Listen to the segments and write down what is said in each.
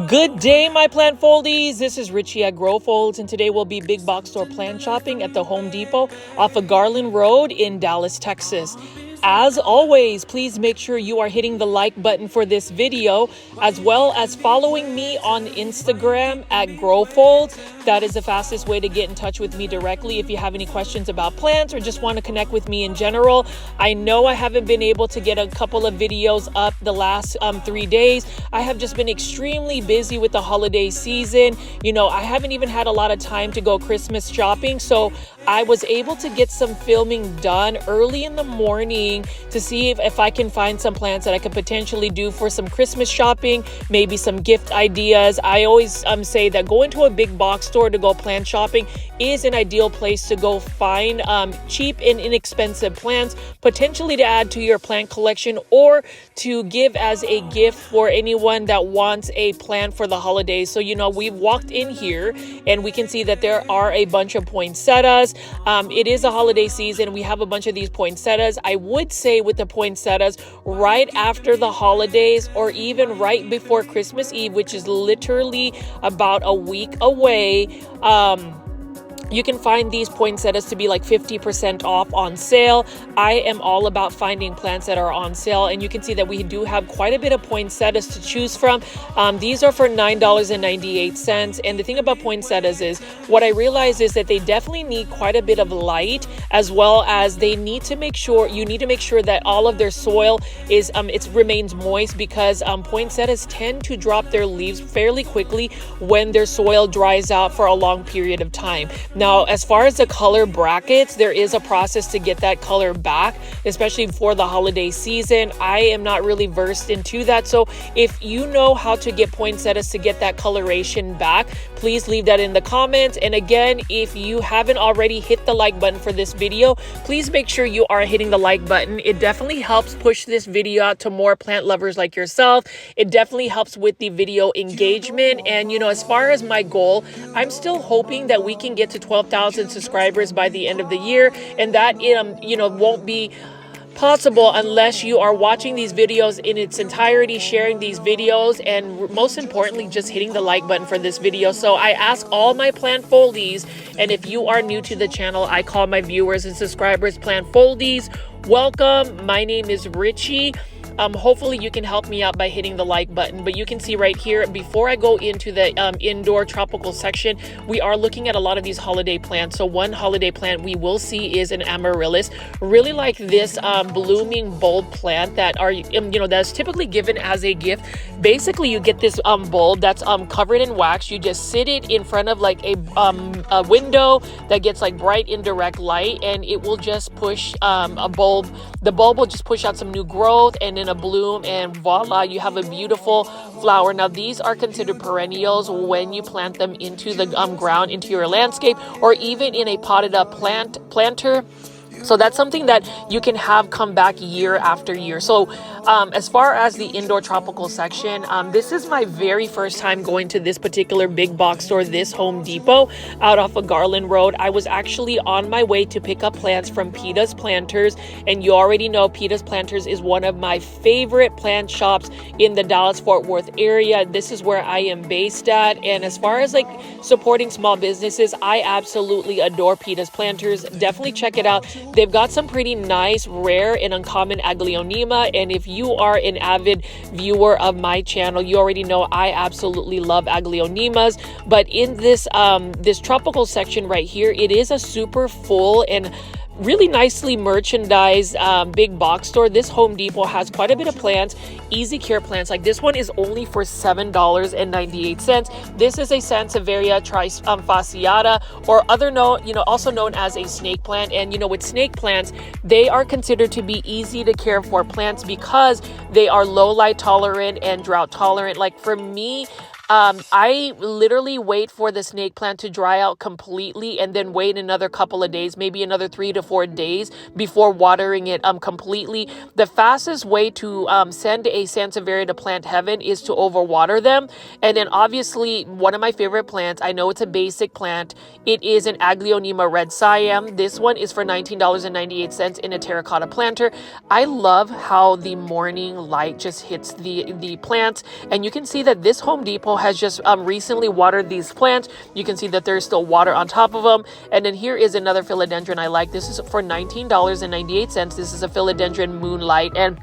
Good day, my plant foldies. This is Richie at Folds, and today we'll be big box store plant shopping at the Home Depot off of Garland Road in Dallas, Texas. As always, please make sure you are hitting the like button for this video, as well as following me on Instagram at Folds. That is the fastest way to get in touch with me directly if you have any questions about plants or just want to connect with me in general. I know I haven't been able to get a couple of videos up the last 3 days. I have just been extremely busy with the holiday season. You know, I haven't even had a lot of time to go Christmas shopping, so I was able to get some filming done early in the morning to see if I can find some plants that I could potentially do for some Christmas shopping, maybe some gift ideas. I always say that going to a big box store to go plant shopping is an ideal place to go find cheap and inexpensive plants, potentially to add to your plant collection or to give as a gift for anyone that wants a plant for the holidays. So, you know, we've walked in here and we can see that there are a bunch of poinsettias. It is a holiday season. We have a bunch of these poinsettias. I would say with the poinsettias, right after the holidays or even right before Christmas Eve, which is literally about a week away, you can find these poinsettias to be like 50% off on sale. I am all about finding plants that are on sale, and you can see that we do have quite a bit of poinsettias to choose from. These are for $9.98, and the thing about poinsettias is what I realize is that they definitely need quite a bit of light, as well as you need to make sure that all of their soil is it remains moist, because poinsettias tend to drop their leaves fairly quickly when their soil dries out for a long period of time. Now, as far as the color brackets, there is a process to get that color back, especially for the holiday season. I am not really versed into that. So if you know how to get poinsettias to get that coloration back, please leave that in the comments. And again, if you haven't already hit the like button for this video, please make sure you are hitting the like button. It definitely helps push this video out to more plant lovers like yourself. It definitely helps with the video engagement. And, you know, as far as my goal, I'm still hoping that we can get to 12,000 subscribers by the end of the year, and that won't be possible unless you are watching these videos in its entirety, sharing these videos, and most importantly, just hitting the like button for this video. So I ask all my plant foldies, and if you are new to the channel, I call my viewers and subscribers plant foldies. Welcome. My name is Richie. Hopefully you can help me out by hitting the like button. But you can see right here, before I go into the indoor tropical section, we are looking at a lot of these holiday plants. So one holiday plant we will see is an amaryllis. Really like this blooming bulb plant that that's typically given as a gift. Basically, you get this bulb that's covered in wax. You just sit it in front of like a window that gets like bright indirect light, and it will just push a bulb. The bulb will just push out some new growth and then a bloom, and voila, you have a beautiful flower. Now, these are considered perennials when you plant them into the ground, into your landscape, or even in a potted up planter. So that's something that you can have come back year after year. So as far as the indoor tropical section, this is my very first time going to this particular big box store, this Home Depot out off of Garland Road. I was actually on my way to pick up plants from Peta's Planters, and you already know Peta's Planters is one of my favorite plant shops in the Dallas-Fort Worth area. This is where I am based at, and as far as like supporting small businesses, I absolutely adore Peta's Planters. Definitely check it out. They've got some pretty nice, rare, and uncommon Aglaonema, and if you are an avid viewer of my channel, you already know I absolutely love Aglaonemas. But in this this tropical section right here, it is a super full and really nicely merchandised big box store. This Home Depot has quite a bit of plants, easy care plants. Like this one is only for $7.98. This is a Sansevieria trifasciata, or also known as a snake plant. And with snake plants, they are considered to be easy to care for plants because they are low light tolerant and drought tolerant. Like for me, I literally wait for the snake plant to dry out completely and then wait another couple of days, maybe another 3 to 4 days before watering it completely. The fastest way to send a Sansevieria to plant heaven is to overwater them. And then obviously one of my favorite plants, I know it's a basic plant, it is an Aglaonema red Siam. This one is for $19.98 in a terracotta planter. I love how the morning light just hits the plants, and you can see that this Home Depot has just recently watered these plants. You can see that there's still water on top of them. And then here is another philodendron I like. This is for $19.98. This is a philodendron Moonlight, and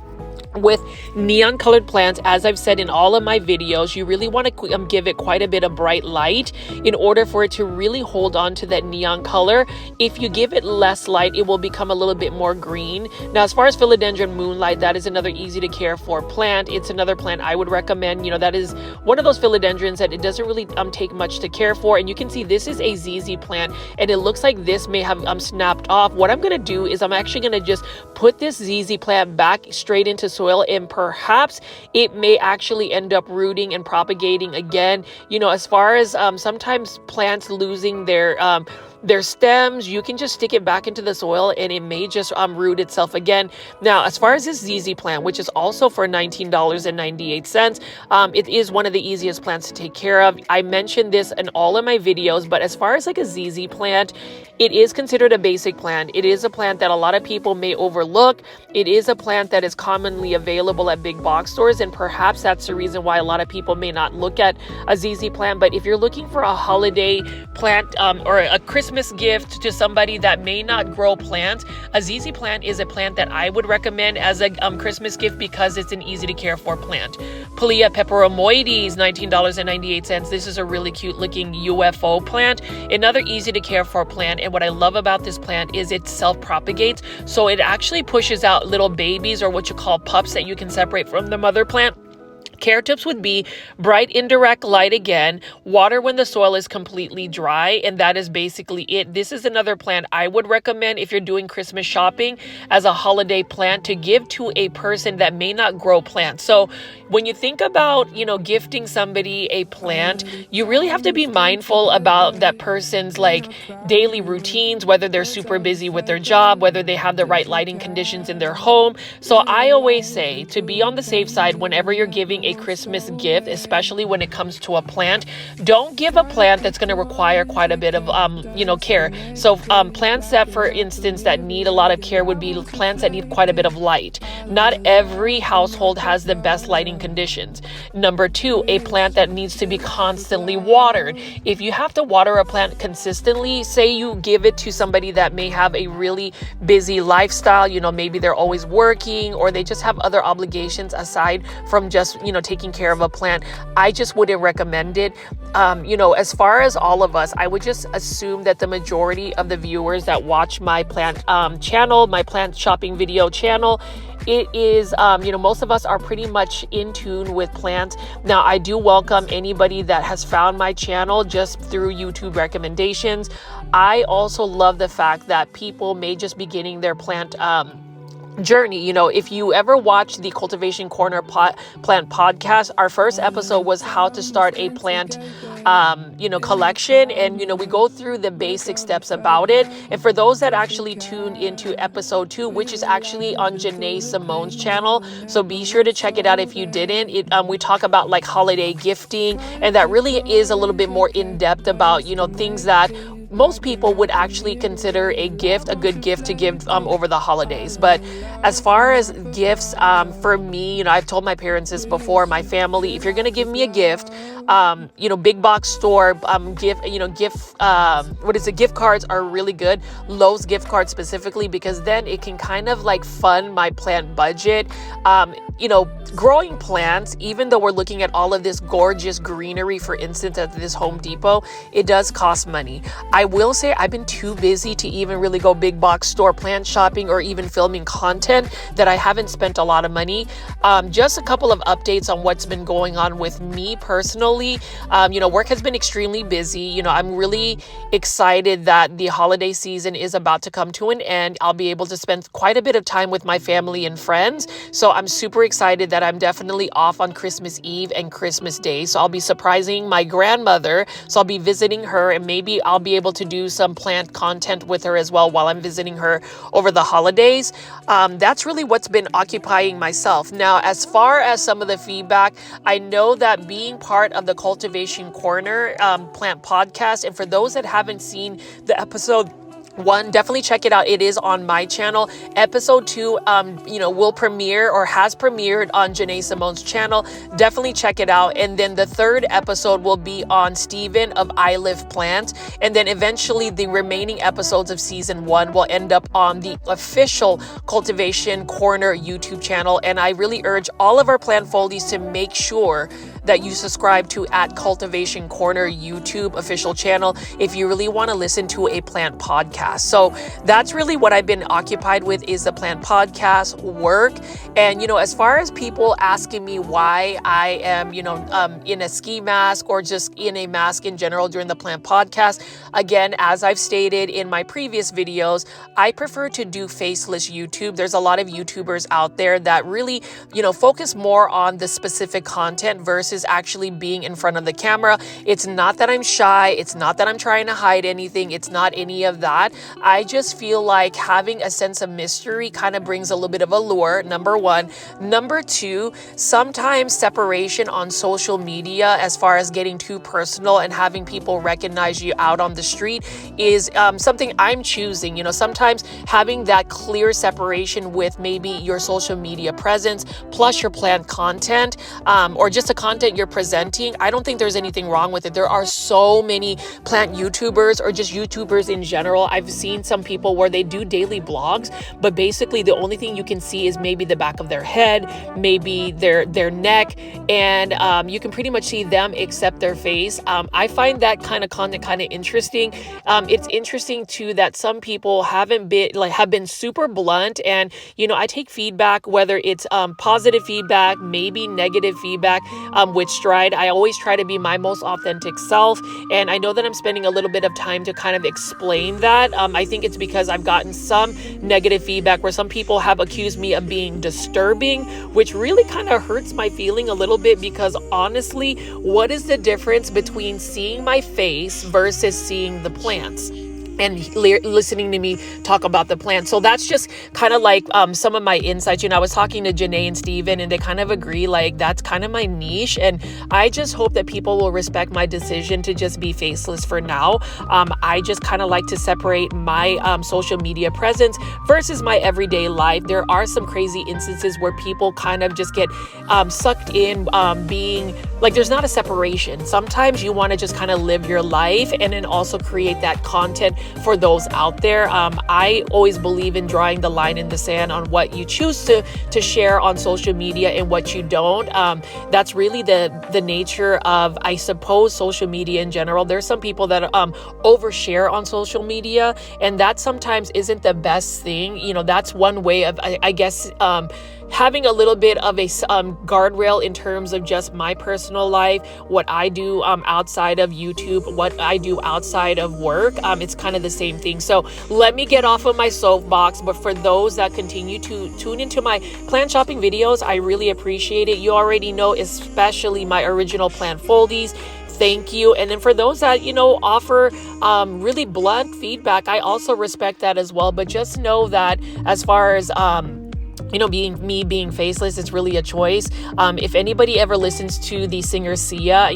with neon colored plants, as I've said in all of my videos, you really want to give it quite a bit of bright light in order for it to really hold on to that neon color. If you give it less light, it will become a little bit more green. Now, as far as philodendron Moonlight, that is another easy to care for plant. It's another plant I would recommend. You know, that is one of those philodendrons that it doesn't really take much to care for. And you can see this is a ZZ plant, and it looks like this may have snapped off. What I'm going to do is I'm actually going to just put this ZZ plant back straight into soil, and perhaps it may actually end up rooting and propagating again. You know, as far as sometimes plants losing their stems, you can just stick it back into the soil and it may just root itself again. Now, as far as this ZZ plant, which is also for $19.98, it is one of the easiest plants to take care of. I mentioned this in all of my videos, but as far as like a ZZ plant, it is considered a basic plant. It is a plant that a lot of people may overlook. It is a plant that is commonly available at big box stores, and perhaps that's the reason why a lot of people may not look at a ZZ plant. But if you're looking for a holiday plant or a Christmas gift to somebody that may not grow plants, a ZZ plant is a plant that I would recommend as a Christmas gift because it's an easy to care for plant. Pilea peperomoides, $19.98. This is a really cute looking UFO plant, another easy to care for plant. And what I love about this plant is it self-propagates, so it actually pushes out little babies, or what you call pups, that you can separate from the mother plant. Care tips would be bright indirect light again, water when the soil is completely dry, and that is basically it. This is another plant I would recommend if you're doing Christmas shopping as a holiday plant to give to a person that may not grow plants. So when you think about, you know, gifting somebody a plant, you really have to be mindful about that person's like daily routines, whether they're super busy with their job, whether they have the right lighting conditions in their home. So I always say to be on the safe side whenever you're giving a Christmas gift, especially when it comes to a plant, don't give a plant that's going to require quite a bit of care. So plants that, for instance, that need a lot of care would be plants that need quite a bit of light. Not every household has the best lighting conditions. Number two, a plant that needs to be constantly watered. If you have to water a plant consistently, say you give it to somebody that may have a really busy lifestyle, you know, maybe they're always working or they just have other obligations aside from just, taking care of a plant, I just wouldn't recommend it. As far as all of us, I would just assume that the majority of the viewers that watch my plant channel, my plant shopping video channel, it is, most of us are pretty much in tune with plants. Now, I do welcome anybody that has found my channel just through YouTube recommendations. I also love the fact that people may just be getting their plant journey. If you ever watch the Cultivation Corner plant podcast, our first episode was how to start a plant collection, and we go through the basic steps about it. And for those that actually tuned into episode 2, which is actually on Janae Simone's channel, so be sure to check it out if you didn't. We talk about like holiday gifting, and that really is a little bit more in depth about things that most people would actually consider a good gift to give over the holidays. But as far as gifts, for me, I've told my parents this before, my family, if you're going to give me a gift, big box store gift cards are really good. Lowe's gift cards specifically, because then it can kind of like fund my plant budget. Growing plants, even though we're looking at all of this gorgeous greenery, for instance, at this Home Depot, it does cost money. I will say I've been too busy to even really go big box store plant shopping or even filming content that I haven't spent a lot of money. Just a couple of updates on what's been going on with me personally. Work has been extremely busy. I'm really excited that the holiday season is about to come to an end. I'll be able to spend quite a bit of time with my family and friends. So I'm super excited that I'm definitely off on Christmas Eve and Christmas Day. So I'll be surprising my grandmother. So I'll be visiting her, and maybe I'll be able to do some plant content with her as well while I'm visiting her over the holidays. That's really what's been occupying myself. Now, as far as some of the feedback, I know that being part of the Cultivation Corner plant podcast, and for those that haven't seen the episode 1, definitely check it out. It is on my channel. Episode 2, will premiere or has premiered on Janae Simone's channel. Definitely check it out. And then the 3rd episode will be on Steven of I Live Plants. And then eventually the remaining episodes of season 1 will end up on the official Cultivation Corner YouTube channel. And I really urge all of our plant foldies to make sure that you subscribe to @Cultivation Corner YouTube official channel if you really want to listen to a plant podcast. So that's really what I've been occupied with, is the plant podcast work. And, as far as people asking me why I am, in a ski mask or just in a mask in general during the plant podcast, again, as I've stated in my previous videos, I prefer to do faceless YouTube. There's a lot of YouTubers out there that really, focus more on the specific content versus actually being in front of the camera. It's not that I'm shy. It's not that I'm trying to hide anything. It's not any of that. I just feel like having a sense of mystery kind of brings a little bit of allure, number 1. Number 2, sometimes separation on social media, as far as getting too personal and having people recognize you out on the street, is something I'm choosing. Sometimes having that clear separation with maybe your social media presence plus your plant content, or just the content you're presenting, I don't think there's anything wrong with it. There are so many plant YouTubers or just YouTubers in general. I've seen some people where they do daily blogs, but basically the only thing you can see is maybe the back of their head, maybe their neck, and you can pretty much see them except their face. I find that kind of content kind of interesting. It's interesting too that some people have been super blunt, and I take feedback, whether it's positive feedback, maybe negative feedback, with stride. I always try to be my most authentic self, and I know that I'm spending a little bit of time to kind of explain that. I think it's because I've gotten some negative feedback where some people have accused me of being disturbing, which really kind of hurts my feeling a little bit, because honestly, what is the difference between seeing my face versus seeing the plants and listening to me talk about the plant? So that's just kind of like some of my insights. I was talking to Janae and Steven, and they kind of agree, like, that's kind of my niche. And I just hope that people will respect my decision to just be faceless for now. I just kind of like to separate my social media presence versus my everyday life. There are some crazy instances where people kind of just get sucked in, being like, there's not a separation. Sometimes you want to just kind of live your life and then also create that content for those out there. I always believe in drawing the line in the sand on what you choose to share on social media and what you don't. That's really the nature of, I suppose, social media in general. There's some people that overshare on social media, and that sometimes isn't the best thing. That's one way of, I guess, having a little bit of a guardrail in terms of just my personal life, what I do outside of YouTube, what I do outside of work. It's kind of the same thing. So let me get off of my soapbox. But for those that continue to tune into my plant shopping videos, I really appreciate it. You already know, especially my original plant foldies. Thank you. And then for those that, offer really blunt feedback, I also respect that as well. But just know that as far as being faceless, it's really a choice. If anybody ever listens to the singer Sia,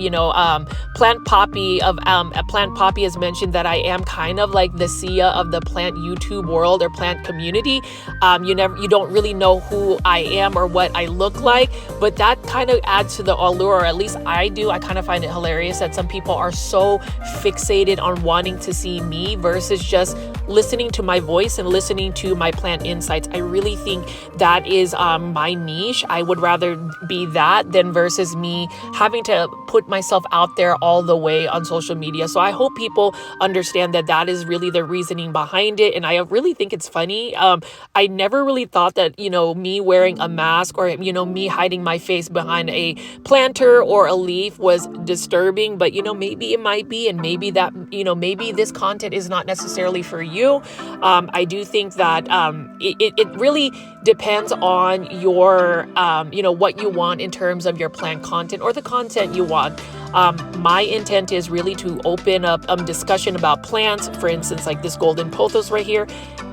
Plant Poppy has mentioned that I am kind of like the Sia of the plant YouTube world or plant community. You don't really know who I am or what I look like, but that kind of adds to the allure, or at least I do. I kind of find it hilarious that some people are so fixated on wanting to see me versus just listening to my voice and listening to my plant insights. I really think that is my niche. I would rather be that than versus me having to put myself out there all the way on social media. So I hope people understand that that is really the reasoning behind it. And I really think it's funny. I never really thought that, me wearing a mask or, me hiding my face behind a planter or a leaf was disturbing, but, maybe it might be, and maybe that, maybe this content is not necessarily for you. I do think that it really depends on your, what you want in terms of your plant content or the content you want. My intent is really to open up discussion about plants. For instance, like this golden pothos right here.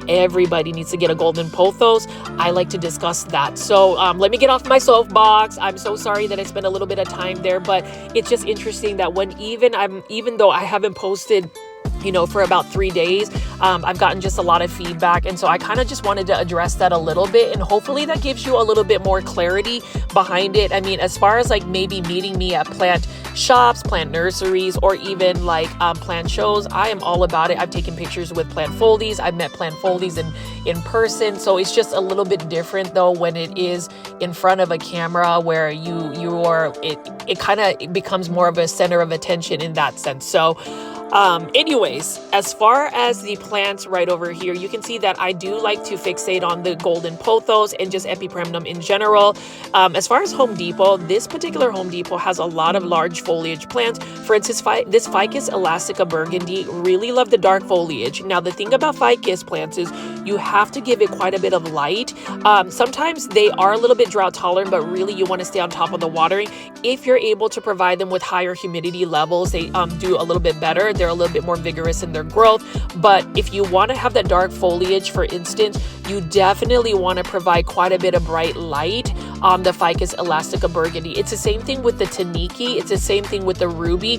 Everybody needs to get a golden pothos. I like to discuss that. So let me get off my soapbox. I'm so sorry that I spent a little bit of time there, but it's just interesting that even though I haven't posted for about 3 days, I've gotten just a lot of feedback. And so I kind of just wanted to address that a little bit, and hopefully that gives you a little bit more clarity behind it. I mean, as far as like maybe meeting me at plant shops, plant nurseries, or even like plant shows, I am all about it. I've taken pictures with plant foldies. I've met plant foldies in person. So it's just a little bit different though when it is in front of a camera, where it kind of becomes more of a center of attention in that sense. So anyways, as far as the plants right over here, you can see that I do like to fixate on the golden pothos and just epipremnum in general. As far as Home Depot, this particular Home Depot has a lot of large foliage plants. For instance, this Ficus elastica burgundy, really love the dark foliage. Now, the thing about ficus plants is you have to give it quite a bit of light. Sometimes they are a little bit drought tolerant, but really you want to stay on top of the watering. If you're able to provide them with higher humidity levels, they do a little bit better. They're a little bit more vigorous in their growth. But if you want to have that dark foliage, for instance, you definitely want to provide quite a bit of bright light on the Ficus elastica burgundy. It's the same thing with the Taniki. It's the same thing with the ruby.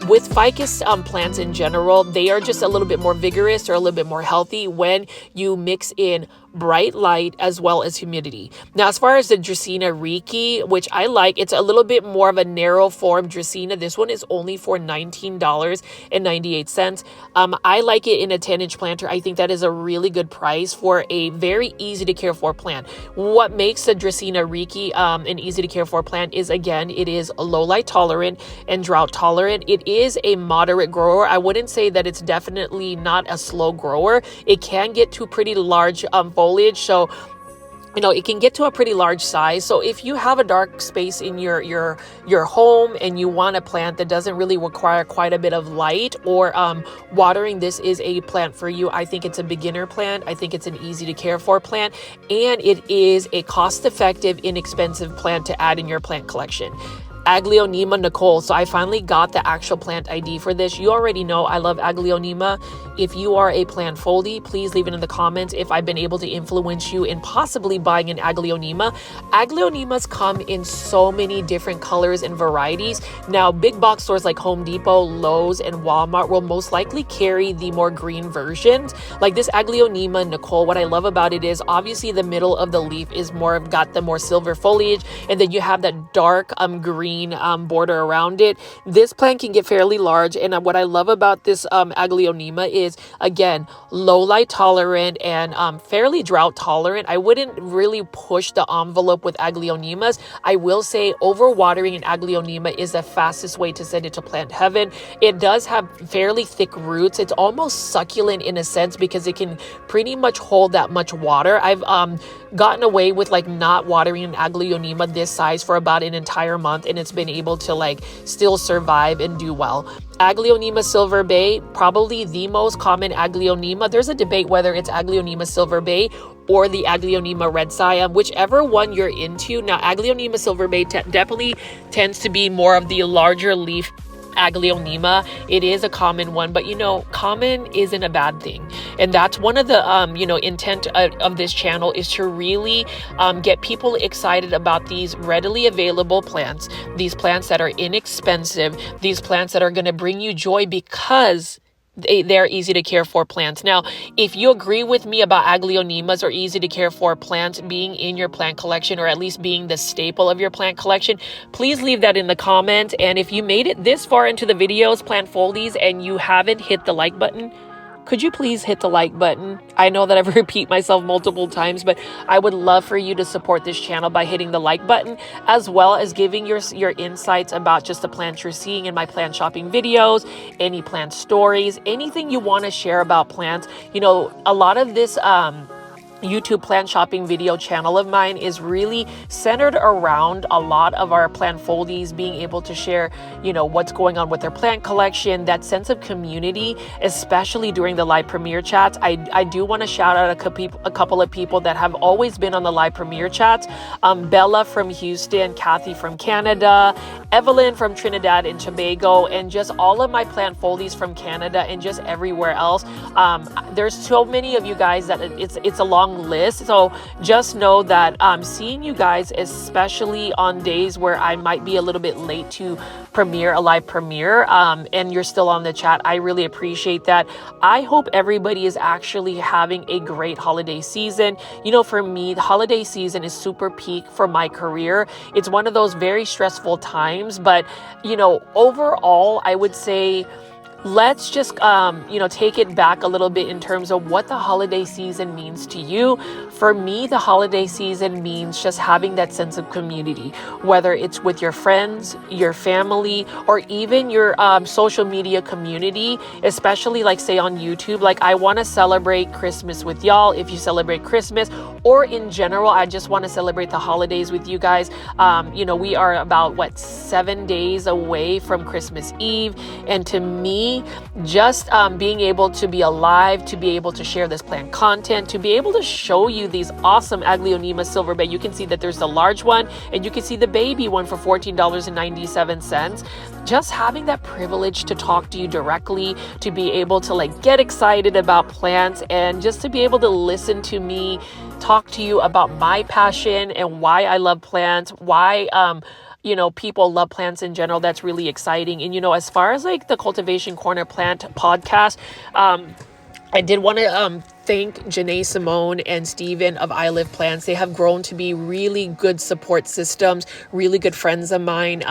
With ficus plants in general, they are just a little bit more vigorous or a little bit more healthy when you mix in bright light as well as humidity. Now, as far as the Dracaena Reiki, which I like, it's a little bit more of a narrow form Dracaena. This one is only for $19.98. I like it in a 10-inch planter. I think that is a really good price for a very easy to care for plant. What makes the Dracaena Reiki an easy to care for plant is, again, it is low light tolerant and drought tolerant. It is a moderate grower. I wouldn't say that it's definitely not a slow grower. It can get to pretty large foliage, so it can get to a pretty large size. So if you have a dark space in your home and you want a plant that doesn't really require quite a bit of light or watering, this is a plant for you. I think it's a beginner plant. I think it's an easy to care for plant, and it is a cost-effective, inexpensive plant to add in your plant collection. Aglaonema Nicole. So I finally got the actual plant ID for this. You already know I love Aglaonema. If you are a plant foldie, please leave it in the comments if I've been able to influence you in possibly buying an Aglaonema. Aglaonemas come in so many different colors and varieties. Now, big box stores like Home Depot, Lowe's, and Walmart will most likely carry the more green versions. Like this Aglaonema Nicole, what I love about it is obviously the middle of the leaf is got the more silver foliage, and then you have that dark green border around it. This plant can get fairly large, and what I love about this Aglaonema is, again, low light tolerant and fairly drought tolerant. I wouldn't really push the envelope with Aglaonemas. I will say overwatering an Aglaonema is the fastest way to send it to plant heaven. It does have fairly thick roots. It's almost succulent in a sense because it can pretty much hold that much water. I've gotten away with like not watering an Aglaonema this size for about an entire month, and it's been able to like still survive and do well. Aglaonema Silver Bay, probably the most common Aglaonema. There's a debate whether it's Aglaonema Silver Bay or the Aglaonema Red Siam, whichever one you're into. Now, Aglaonema Silver Bay definitely tends to be more of the larger leaf Aglaonema. It is a common one, but common isn't a bad thing. And that's one of the intent of this channel, is to really get people excited about these readily available plants, these plants that are inexpensive, these plants that are going to bring you joy because they're easy to care for plants. Now, if you agree with me about Aglaonemas or easy to care for plants being in your plant collection, or at least being the staple of your plant collection, please leave that in the comments. And if you made it this far into the videos, plant foldies, and you haven't hit the like button, could you please hit the like button? I know that I've repeat myself multiple times, but I would love for you to support this channel by hitting the like button, as well as giving your insights about just the plants you're seeing in my plant shopping videos, any plant stories, anything you want to share about plants. You know, a lot of this YouTube plant shopping video channel of mine is really centered around a lot of our plant foldies being able to share, you know, what's going on with their plant collection, that sense of community, especially during the live premiere chats. I do want to shout out a couple of people that have always been on the live premiere chats. Bella from Houston, Kathy from Canada, Evelyn from Trinidad and Tobago, and just all of my plant foldies from Canada and just everywhere else. There's so many of you guys that it's a long list. So just know that seeing you guys, especially on days where I might be a little bit late to premiere a live premiere, and you're still on the chat, I really appreciate that. I hope everybody is actually having a great holiday season. You know, for me, the holiday season is super peak for my career. It's one of those very stressful times, but you know, overall, I would say let's just, you know, take it back a little bit in terms of what the holiday season means to you. For me, the holiday season means just having that sense of community, whether it's with your friends, your family, or even your social media community, especially like say on YouTube. Like I want to celebrate Christmas with y'all if you celebrate Christmas, or in general, I just want to celebrate the holidays with you guys. You know, we are about 7 days away from Christmas Eve. And to me, just being able to be alive, to be able to share this plant content, to be able to show you these awesome Aglaonema silver bay. You can see that there's the large one and you can see the baby one for $14.97. Just having that privilege to talk to you directly, to be able to like get excited about plants, and just to be able to listen to me talk to you about my passion and why I love plants, why you know, people love plants in general. That's really exciting. And, you know, as far as like the Cultivation Corner Plant podcast, I did want to thank Janae Simone and Steven of I Live Plants. They have grown to be really good support systems, really good friends of mine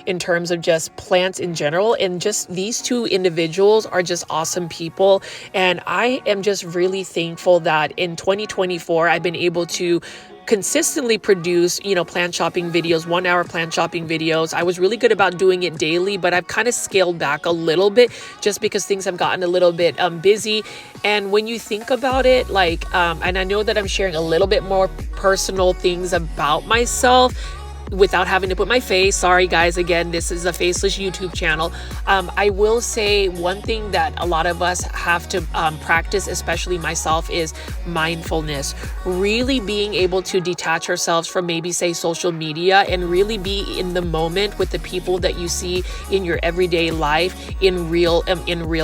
in terms of just plants in general. And just these two individuals are just awesome people. And I am just really thankful that in 2024, I've been able to consistently produce, you know, plant shopping videos, 1 hour plant shopping videos. I was really good about doing it daily, but I've kind of scaled back a little bit just because things have gotten a little bit busy. And when you think about it, like, and I know that I'm sharing a little bit more personal things about myself without having to put my face. Sorry guys, again, this is a faceless YouTube channel. I will say one thing that a lot of us have to practice, especially myself, is mindfulness. Really being able to detach ourselves from maybe say social media and really be in the moment with the people that you see in your everyday life in real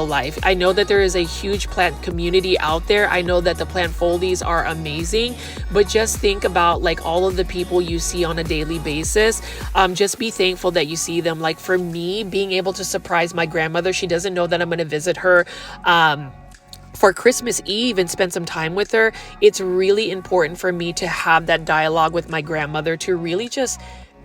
life. I know that there is a huge plant community out there. I know that the plant foldies are amazing, but just think about like all of the people you see on a daily basis. Just be thankful that you see them. Like for me, being able to surprise my grandmother, she doesn't know that I'm going to visit her for Christmas Eve and spend some time with her. It's really important for me to have that dialogue with my grandmother, to really just,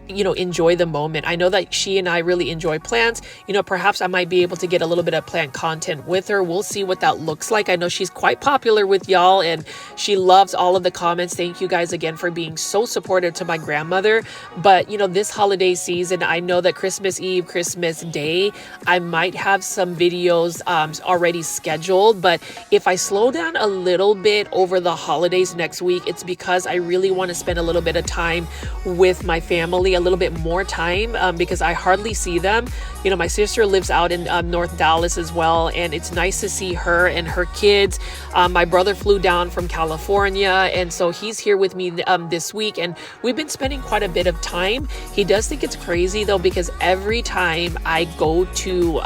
you know, enjoy the moment. I know that she and I really enjoy plants. You know, perhaps I might be able to get a little bit of plant content with her. We'll see what that looks like. I know she's quite popular with y'all and she loves all of the comments. Thank you guys again for being so supportive to my grandmother. But, you know, this holiday season, I know that Christmas Eve, Christmas Day, I might have some videos already scheduled. But if I slow down a little bit over the holidays next week, it's because I really want to spend a little bit of time with my family, a little bit more time, because I hardly see them. You know, my sister lives out in North Dallas as well, and it's nice to see her and her kids. My brother flew down from California, and so he's here with me this week, and we've been spending quite a bit of time. He does think it's crazy though, because every time I go to,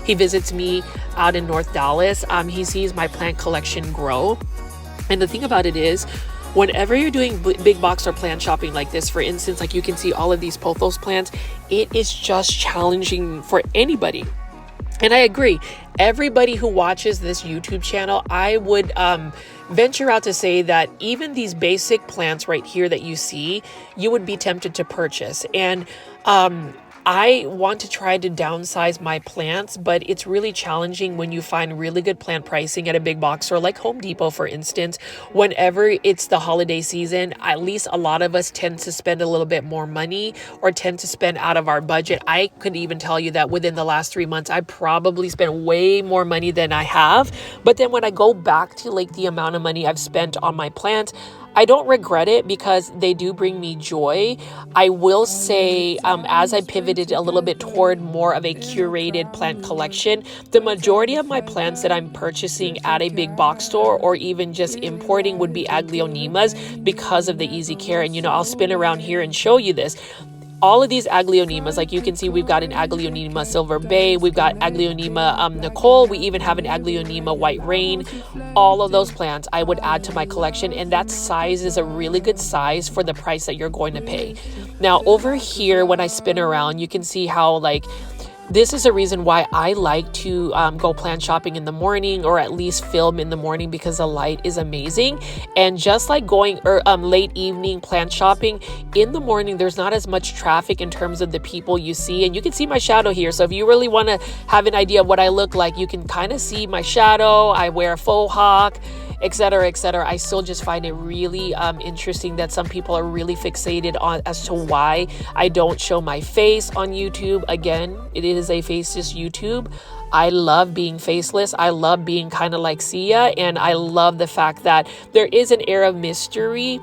he visits me out in North Dallas, he sees my plant collection grow. And the thing about it is, whenever you're doing big box or plant shopping like this, for instance, like you can see all of these pothos plants, it is just challenging for anybody. And I agree, everybody who watches this YouTube channel, I would venture out to say that even these basic plants right here that you see, you would be tempted to purchase. And I want to try to downsize my plants, but it's really challenging when you find really good plant pricing at a big box store like Home Depot, for instance. Whenever it's the holiday season, at least a lot of us tend to spend a little bit more money or tend to spend out of our budget. I could even tell you that within the last 3 months, I probably spent way more money than I have. But then when I go back to like the amount of money I've spent on my plants, I don't regret it because they do bring me joy. I will say, as I pivoted a little bit toward more of a curated plant collection, the majority of my plants that I'm purchasing at a big box store or even just importing would be Aglaonemas because of the easy care. And, I'll spin around here and show you this. All of these Aglaonemas, like you can see, we've got an Aglaonema Silver Bay, we've got Aglaonema Nicole, we even have an Aglaonema White Rain. All of those plants I would add to my collection, and that size is a really good size for the price that you're going to pay. Now over here, when I spin around, you can see how this is a reason why I like to go plant shopping in the morning, or at least film in the morning, because the light is amazing. And just like going late evening plant shopping, in the morning there's not as much traffic in terms of the people you see. And you can see my shadow here, so if you really want to have an idea of what I look like, you can kind of see my shadow. I wear a faux hawk, etc., etc. I still just find it really interesting that some people are really fixated on as to why I don't show my face on YouTube. Again, it is a faceless YouTube. I love being faceless. I love being kind of like Sia, and I love the fact that there is an air of mystery.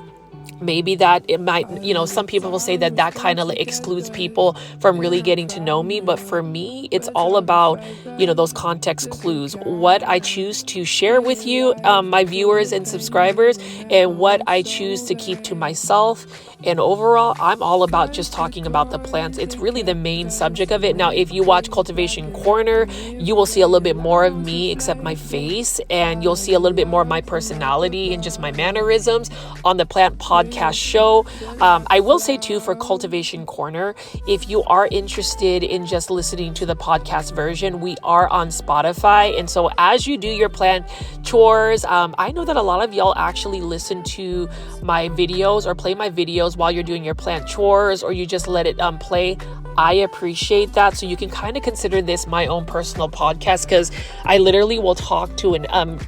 Maybe that it might, some people will say that kind of excludes people from really getting to know me. But for me, it's all about, those context clues, what I choose to share with you, my viewers and subscribers, and what I choose to keep to myself. And overall, I'm all about just talking about the plants. It's really the main subject of it. Now, if you watch Cultivation Corner, you will see a little bit more of me except my face, and you'll see a little bit more of my personality and just my mannerisms on the plant podcast show. I will say too, for Cultivation Corner, if you are interested in just listening to the podcast version, we are on Spotify. And so as you do your plant chores, I know that a lot of y'all actually listen to my videos or play my videos while you're doing your plant chores, or you just let it play. I appreciate that. So you can kind of consider this my own personal podcast, because I literally will talk to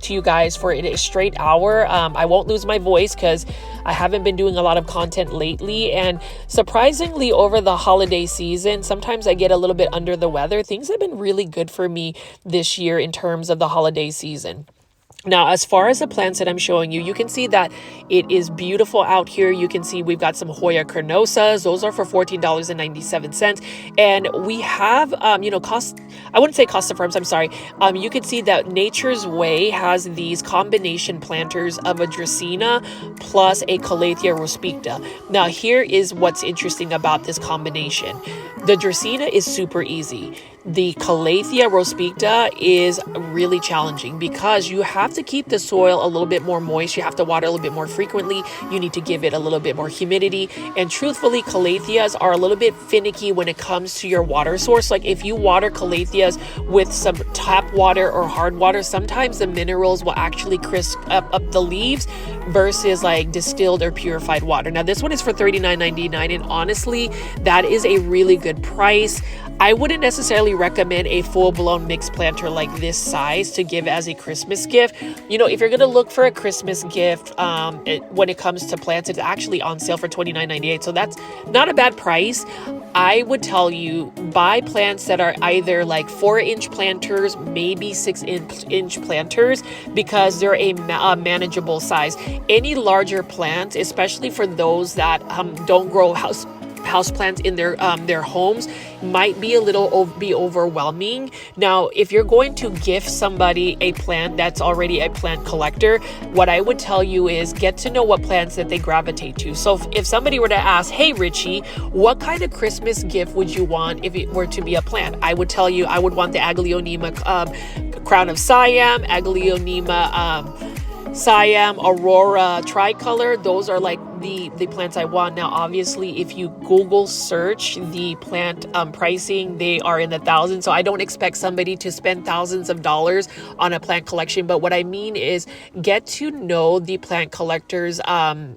you guys for a straight hour. I won't lose my voice because I haven't been doing a lot of content lately. And surprisingly, over the holiday season, sometimes I get a little bit under the weather. Things have been really good for me this year in terms of the holiday season. Now, as far as the plants that I'm showing you, you can see that it is beautiful out here. You can see we've got some Hoya carnosas. Those are for $14.97. And we have, I wouldn't say Costa Farms, I'm sorry. You can see that Nature's Way has these combination planters of a Dracaena plus a Calathea rospicta. Now, here is what's interesting about this combination. The Dracaena is super easy. The Calathea rospicta is really challenging because you have to keep the soil a little bit more moist. You have to water a little bit more frequently. You need to give it a little bit more humidity. And truthfully, Calatheas are a little bit finicky when it comes to your water source. Like if you water Calatheas with some tap water or hard water, sometimes the minerals will actually crisp up the leaves versus like distilled or purified water. Now this one is for $39.99, and honestly, that is a really good price. I wouldn't necessarily recommend a full-blown mixed planter like this size to give as a Christmas gift. If you're going to look for a Christmas gift, when it comes to plants, it's actually on sale for $29.98. So that's not a bad price. I would tell you, buy plants that are either like 4-inch planters, maybe 6-inch planters, because they're a manageable size. Any larger plants, especially for those that don't grow houseplants in their homes, might be overwhelming. Now, if you're going to gift somebody a plant that's already a plant collector, what I would tell you is get to know what plants that they gravitate to. So if somebody were to ask, hey Richie, what kind of Christmas gift would you want if it were to be a plant? I would tell you I would want the Aglaonema Crown of Siam, Aglaonema Siam, Aurora, Tricolor, those are like the plants I want. Now, obviously, if you Google search the plant pricing, they are in the thousands. So I don't expect somebody to spend thousands of dollars on a plant collection. But what I mean is get to know the plant collectors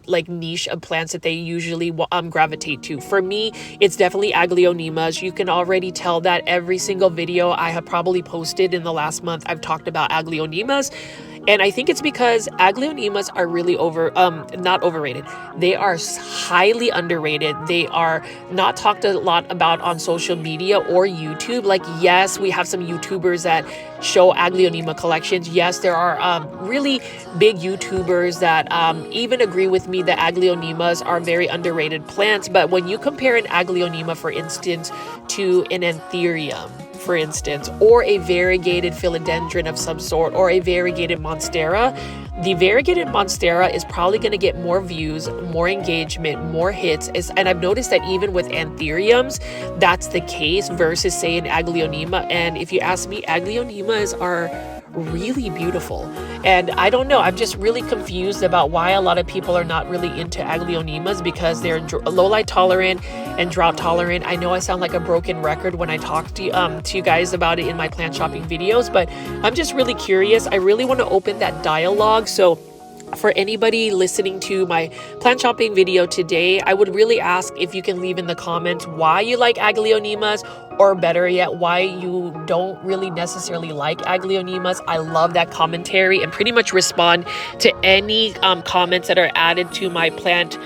like niche of plants that they usually gravitate to. For me, it's definitely Aglaonemas. You can already tell that every single video I have probably posted in the last month, I've talked about Aglaonemas. And I think it's because Aglaonemas are really not overrated. They are highly underrated. They are not talked a lot about on social media or YouTube. Like, yes, we have some YouTubers that show Aglaonema collections. Yes, there are really big YouTubers that even agree with me that Aglaonemas are very underrated plants. But when you compare an Aglaonema, for instance, to an anthurium, for instance, or a variegated philodendron of some sort, or a variegated monstera, the variegated monstera is probably going to get more views, more engagement, more hits. And I've noticed that even with anthuriums, that's the case versus, say, an Aglaonema. And if you ask me, Aglaonemas are really beautiful. And I don't know, I'm just really confused about why a lot of people are not really into Aglaonemas, because they're low light tolerant and drought tolerant. I know I sound like a broken record when I talk to you guys about it in my plant shopping videos, but I'm just really curious. I really want to open that dialogue. So for anybody listening to my plant shopping video today, I would really ask if you can leave in the comments why you like Aglaonemas, or better yet, why you don't really necessarily like Aglaonemas. I love that commentary, and pretty much respond to any comments that are added to my plant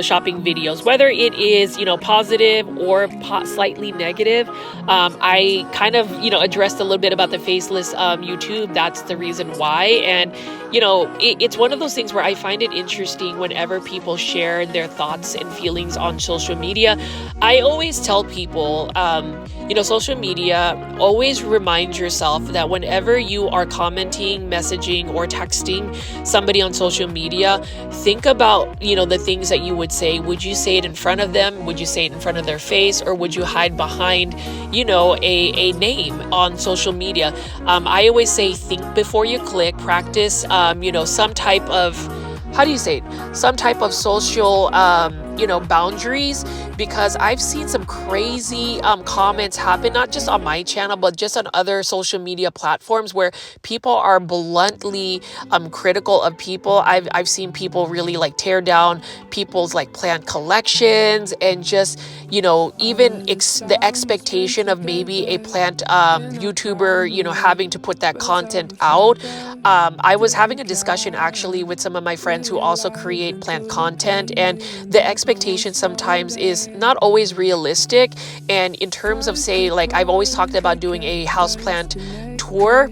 shopping videos, whether it is, positive or slightly negative. I kind of, addressed a little bit about the faceless YouTube. That's the reason why. And, it's one of those things where I find it interesting whenever people share their thoughts and feelings on social media. I always tell people, social media, always remind yourself that whenever you are commenting, messaging, or texting somebody on social media, think about, the things that you would say. Would you say it in front of them? Would you say it in front of their face? Or would you hide behind, a name on social media? I always say, think before you click, practice, some type of, some type of social, boundaries, because I've seen some crazy comments happen, not just on my channel, but just on other social media platforms, where people are bluntly critical of people. I've seen people really like tear down people's like plant collections, and just, even the expectation of maybe a plant YouTuber, having to put that content out. I was having a discussion actually with some of my friends who also create plant content, and the expectation sometimes is not always realistic. And in terms of, say, like I've always talked about doing a houseplant tour,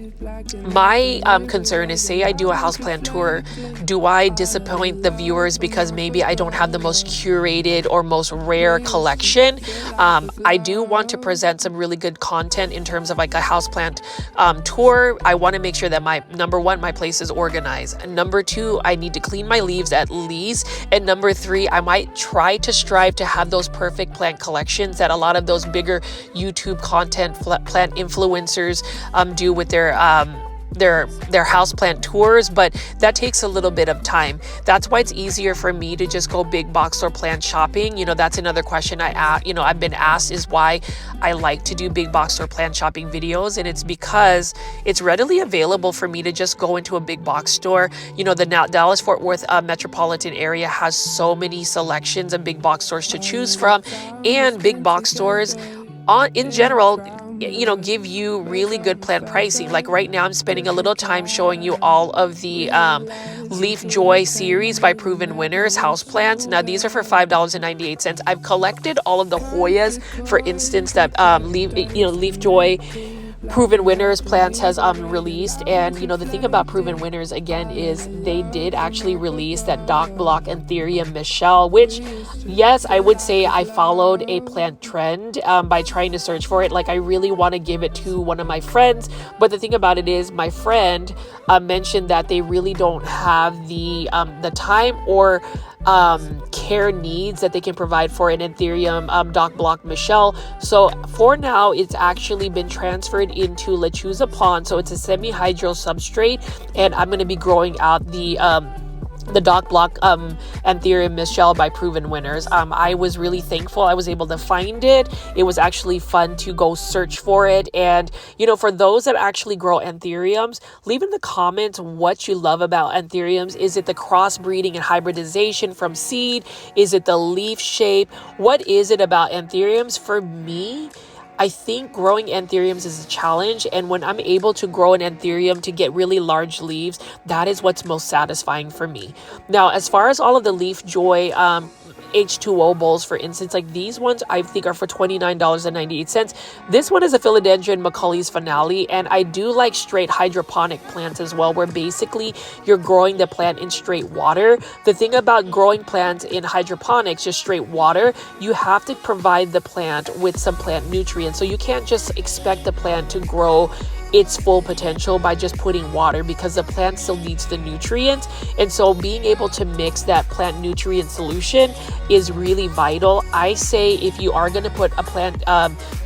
my concern is, say I do a houseplant tour, do I disappoint the viewers because maybe I don't have the most curated or most rare collection? I do want to present some really good content in terms of like a houseplant tour. I want to make sure that number one, my place is organized. And number two, I need to clean my leaves at least. And number three, I might try to strive to have those perfect plant collections that a lot of those bigger YouTube content plant influencers do with their houseplant tours, but that takes a little bit of time. That's why it's easier for me to just go big box or plant shopping. That's another question I've been asked, is why I like to do big box or plant shopping videos. And it's because it's readily available for me to just go into a big box store. The Dallas-Fort Worth metropolitan area has so many selections and big box stores to choose from, and big box stores in general give you really good plant pricing. Like right now, I'm spending a little time showing you all of the Leaf Joy series by Proven Winners houseplants. Now these are for $5.98. I've collected all of the Hoyas, for instance, that Leaf Joy Proven Winners plants has released. And the thing about Proven Winners again is they did actually release that Dock Block Anthurium Michelle, which, yes, I would say I followed a plant trend by trying to search for it. Like, I really want to give it to one of my friends, but the thing about it is my friend mentioned that they really don't have the time or care needs that they can provide for an Anthurium Dock Block Michelle. So for now, it's actually been transferred into Lechuza Pond. So it's a semi-hydro substrate, and I'm going to be growing out the Dock Block Anthurium Michelle by Proven Winners. I was really thankful I was able to find it. It was actually fun to go search for it. And, you know, for those that actually grow anthuriums, leave in the comments what you love about anthuriums. Is it the crossbreeding and hybridization from seed? Is it the leaf shape? What is it about anthuriums? For me, I think growing anthuriums is a challenge, and when I'm able to grow an anthurium to get really large leaves, that is what's most satisfying for me. Now, as far as all of the Leaf Joy H2O bowls, for instance, like these ones I think are for $29.98. This one is a Philodendron Macaulay's Finale, and I do like straight hydroponic plants as well, where basically you're growing the plant in straight water. The thing about growing plants in hydroponics, just straight water, you have to provide the plant with some plant nutrients. So you can't just expect the plant to grow its full potential by just putting water, because the plant still needs the nutrients. And so being able to mix that plant nutrient solution is really vital. I say if you are going to put a plant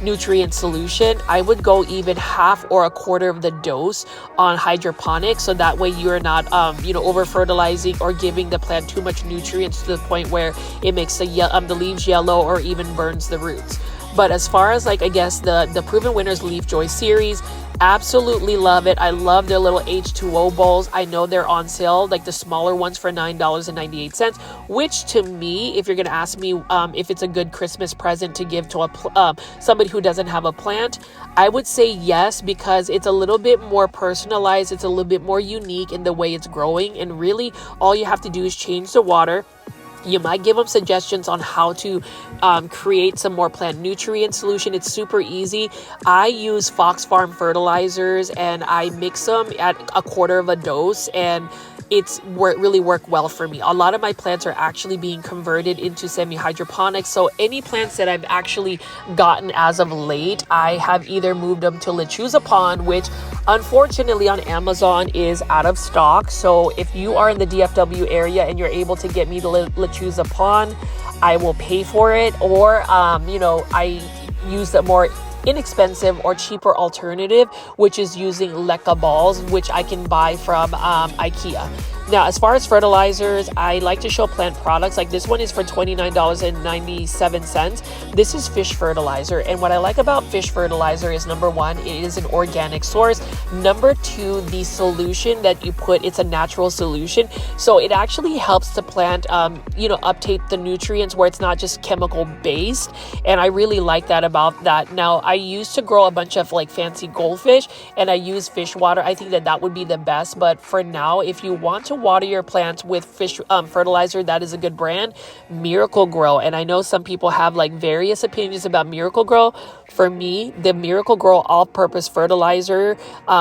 nutrient solution, I would go even half or a quarter of the dose on hydroponics, so that way you're not over fertilizing or giving the plant too much nutrients to the point where it makes the leaves yellow or even burns the roots. But as far as like, I guess the Proven Winners Leaf Joy series, absolutely love it. I love their little H2O bowls. I know they're on sale, like the smaller ones for $9.98, which to me, if you're going to ask me if it's a good Christmas present to give to somebody who doesn't have a plant, I would say yes, because it's a little bit more personalized. It's a little bit more unique in the way it's growing. And really, all you have to do is change the water. You might give them suggestions on how to create some more plant nutrient solution. It's super easy. I use Fox Farm fertilizers, and I mix them at a quarter of a dose, and it's really worked well for me. A lot of my plants are actually being converted into semi-hydroponics. So any plants that I've actually gotten as of late, I have either moved them to Lechuza Pond, which unfortunately on Amazon is out of stock. So if you are in the DFW area and you're able to get me to Lechuza Pond, I will pay for it. Or, I use the more inexpensive or cheaper alternative, which is using leca balls, which I can buy from IKEA. Now, as far as fertilizers, I like to show plant products. Like this one is for $29.97. This is fish fertilizer. And what I like about fish fertilizer is, number one, it is an organic source. Number two, the solution that you put, it's a natural solution. So it actually helps the plant, uptake the nutrients where it's not just chemical based. And I really like that about that. Now, I used to grow a bunch of like fancy goldfish, and I use fish water. I think that would be the best. But for now, if you want to water your plants with fish fertilizer, that is a good brand, Miracle Grow. And I know some people have like various opinions about Miracle Grow. For me, the Miracle Grow all-purpose fertilizer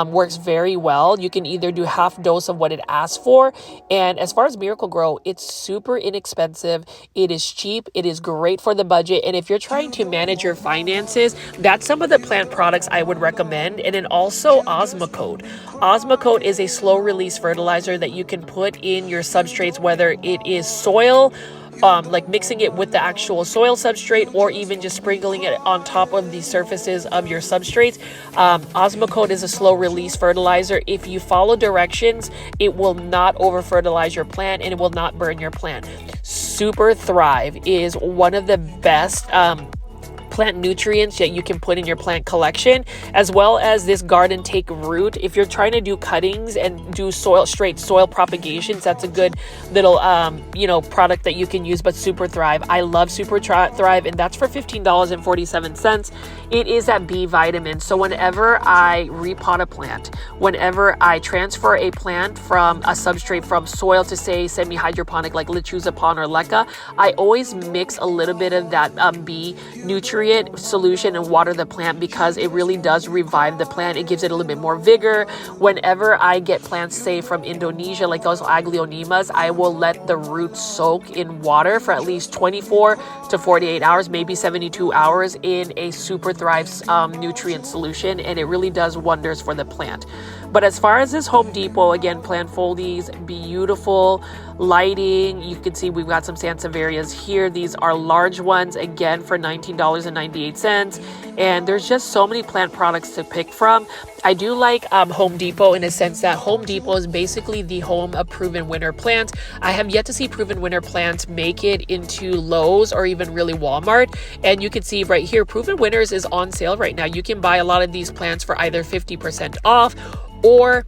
works very well. You can either do half dose of what it asks for. And as far as Miracle Grow, it's super inexpensive. It is cheap. It is great for the budget. And if you're trying to manage your finances, that's some of the plant products I would recommend. And then also Osmocote. Osmocote is a slow release fertilizer that you can put in your substrates, whether it is soil, like mixing it with the actual soil substrate, or even just sprinkling it on top of the surfaces of your substrates. Osmocote is a slow release fertilizer. If you follow directions, it will not over fertilize your plant, and it will not burn your plant. Super Thrive is one of the best plant nutrients that you can put in your plant collection, as well as this Garden Take Root. If you're trying to do cuttings and do straight soil propagations, that's a good little product that you can use. But Super Thrive, I love Super Thrive, and that's for $15.47. It is that B vitamin. So whenever I repot a plant, whenever I transfer a plant from a substrate from soil to, say, semi-hydroponic like Lechuza Pond or Leca, I always mix a little bit of that B nutrient nutrient solution and water the plant because it really does revive the plant. It gives it a little bit more vigor. Whenever I get plants, say from Indonesia, like those Aglaonemas, I will let the roots soak in water for at least 24 to 48 hours, maybe 72 hours in a Super Thrive nutrient solution, and it really does wonders for the plant. But as far as this Home Depot, again, plant foldies, beautiful lighting. You can see we've got some sansevierias here. These are large ones, again, for $19.98. And there's just so many plant products to pick from. I do like Home Depot in a sense that Home Depot is basically the home of proven winner plants. I have yet to see proven winner plants make it into Lowe's or even really Walmart. And you can see right here, proven winners is on sale right now. You can buy a lot of these plants for either 50% off or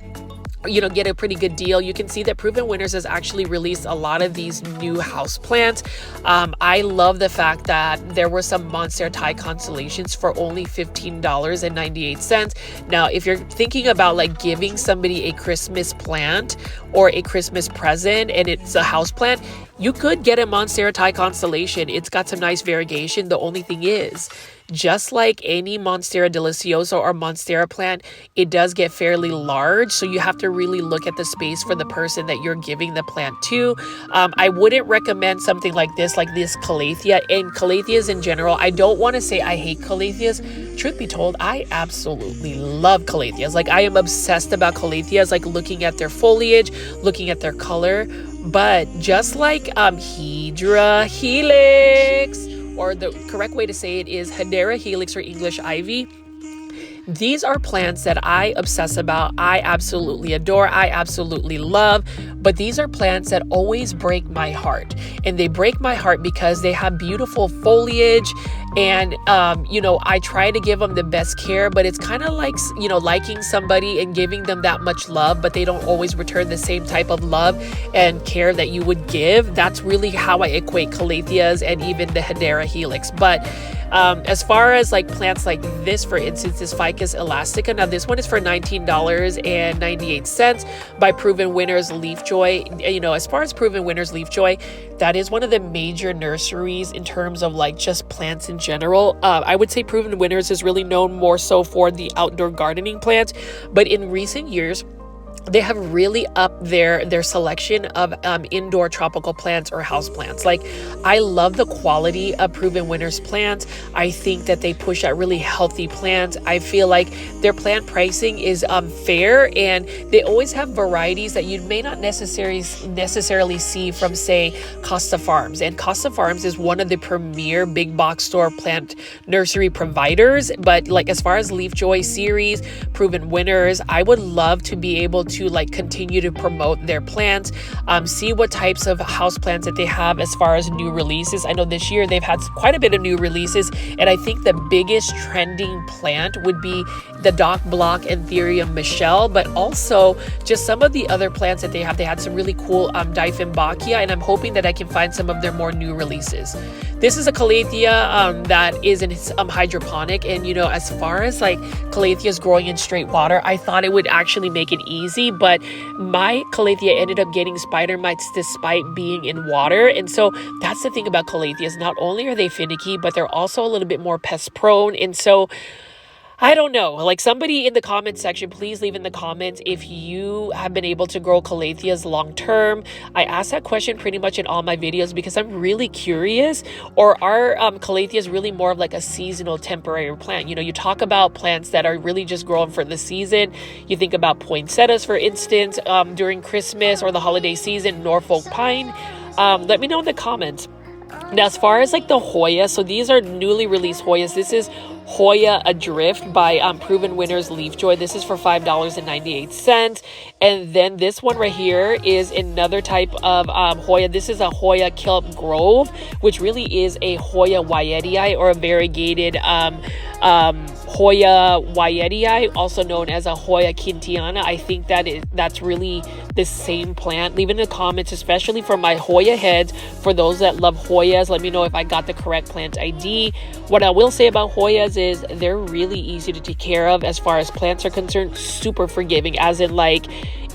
get a pretty good deal. You can see that Proven Winners has actually released a lot of these new house plants. I love the fact that there were some Monstera Thai constellations for only $15.98. Now, if you're thinking about like giving somebody a Christmas plant or a Christmas present and it's a house plant, you could get a Monstera Thai constellation. It's got some nice variegation. The only thing is, just like any Monstera deliciosa or Monstera plant, it does get fairly large. So you have to really look at the space for the person that you're giving the plant to. I wouldn't recommend something like this Calathea. And Calatheas in general, I don't want to say I hate Calatheas. Truth be told, I absolutely love Calatheas. Like, I am obsessed about Calatheas, like looking at their foliage, looking at their color. But just like Hydra Helix, or the correct way to say it is Hedera helix or English ivy, these are plants that I obsess about. I absolutely adore. I absolutely love. But these are plants that always break my heart. And they break my heart because they have beautiful foliage. And, I try to give them the best care. But it's kind of like, liking somebody and giving them that much love, but they don't always return the same type of love and care that you would give. That's really how I equate Calatheas and even the Hedera helix. But as far as like plants like this, for instance, this Ficus elastica. Now this one is for $19.98 by Proven Winners Leafjoy. As far as Proven Winners Leafjoy, that is one of the major nurseries in terms of like just plants in general. I would say Proven Winners is really known more so for the outdoor gardening plants, but in recent years, they have really upped their selection of indoor tropical plants or house plants. Like, I love the quality of Proven Winners plants. I think that they push out really healthy plants. I feel like their plant pricing is fair, and they always have varieties that you may not necessarily see from, say, Costa Farms. And Costa Farms is one of the premier big box store plant nursery providers. But like, as far as Leafjoy series, Proven Winners, I would love to be able to like continue to promote their plants, see what types of house plants that they have as far as new releases. I know this year they've had quite a bit of new releases, and I think the biggest trending plant would be the Dock Block Anthurium Michelle, but also just some of the other plants that they have. They had some really cool Dieffenbachia, and I'm hoping that I can find some of their more new releases. This is a Calathea that is in hydroponic, and as far as like Calatheas growing in straight water, I thought it would actually make it easy, but my Calathea ended up getting spider mites despite being in water. And so that's the thing about Calatheas. Not only are they finicky, but they're also a little bit more pest prone. And so I don't know, like, somebody in the comment section, please leave in the comments if you have been able to grow Calatheas long term. I ask that question pretty much in all my videos because I'm really curious. Or are Calatheas really more of like a seasonal temporary plant? You talk about plants that are really just growing for the season. You think about poinsettias, for instance, during Christmas or the holiday season, Norfolk pine. Let me know in the comments. Now, as far as like the Hoya, so these are newly released Hoyas. This is Hoya Adrift by Proven Winners Leafjoy. This is for $5.98. And then this one right here is another type of Hoya. This is a Hoya Kelp Grove, which really is a Hoya Wyetii, or a variegated Hoya Wyetii, also known as a Hoya Quintiana. I think that's really the same plant. Leave in the comments, especially for my Hoya heads. For those that love Hoyas, let me know if I got the correct plant ID. What I will say about Hoyas is they're really easy to take care of as far as plants are concerned. Super forgiving, as in like,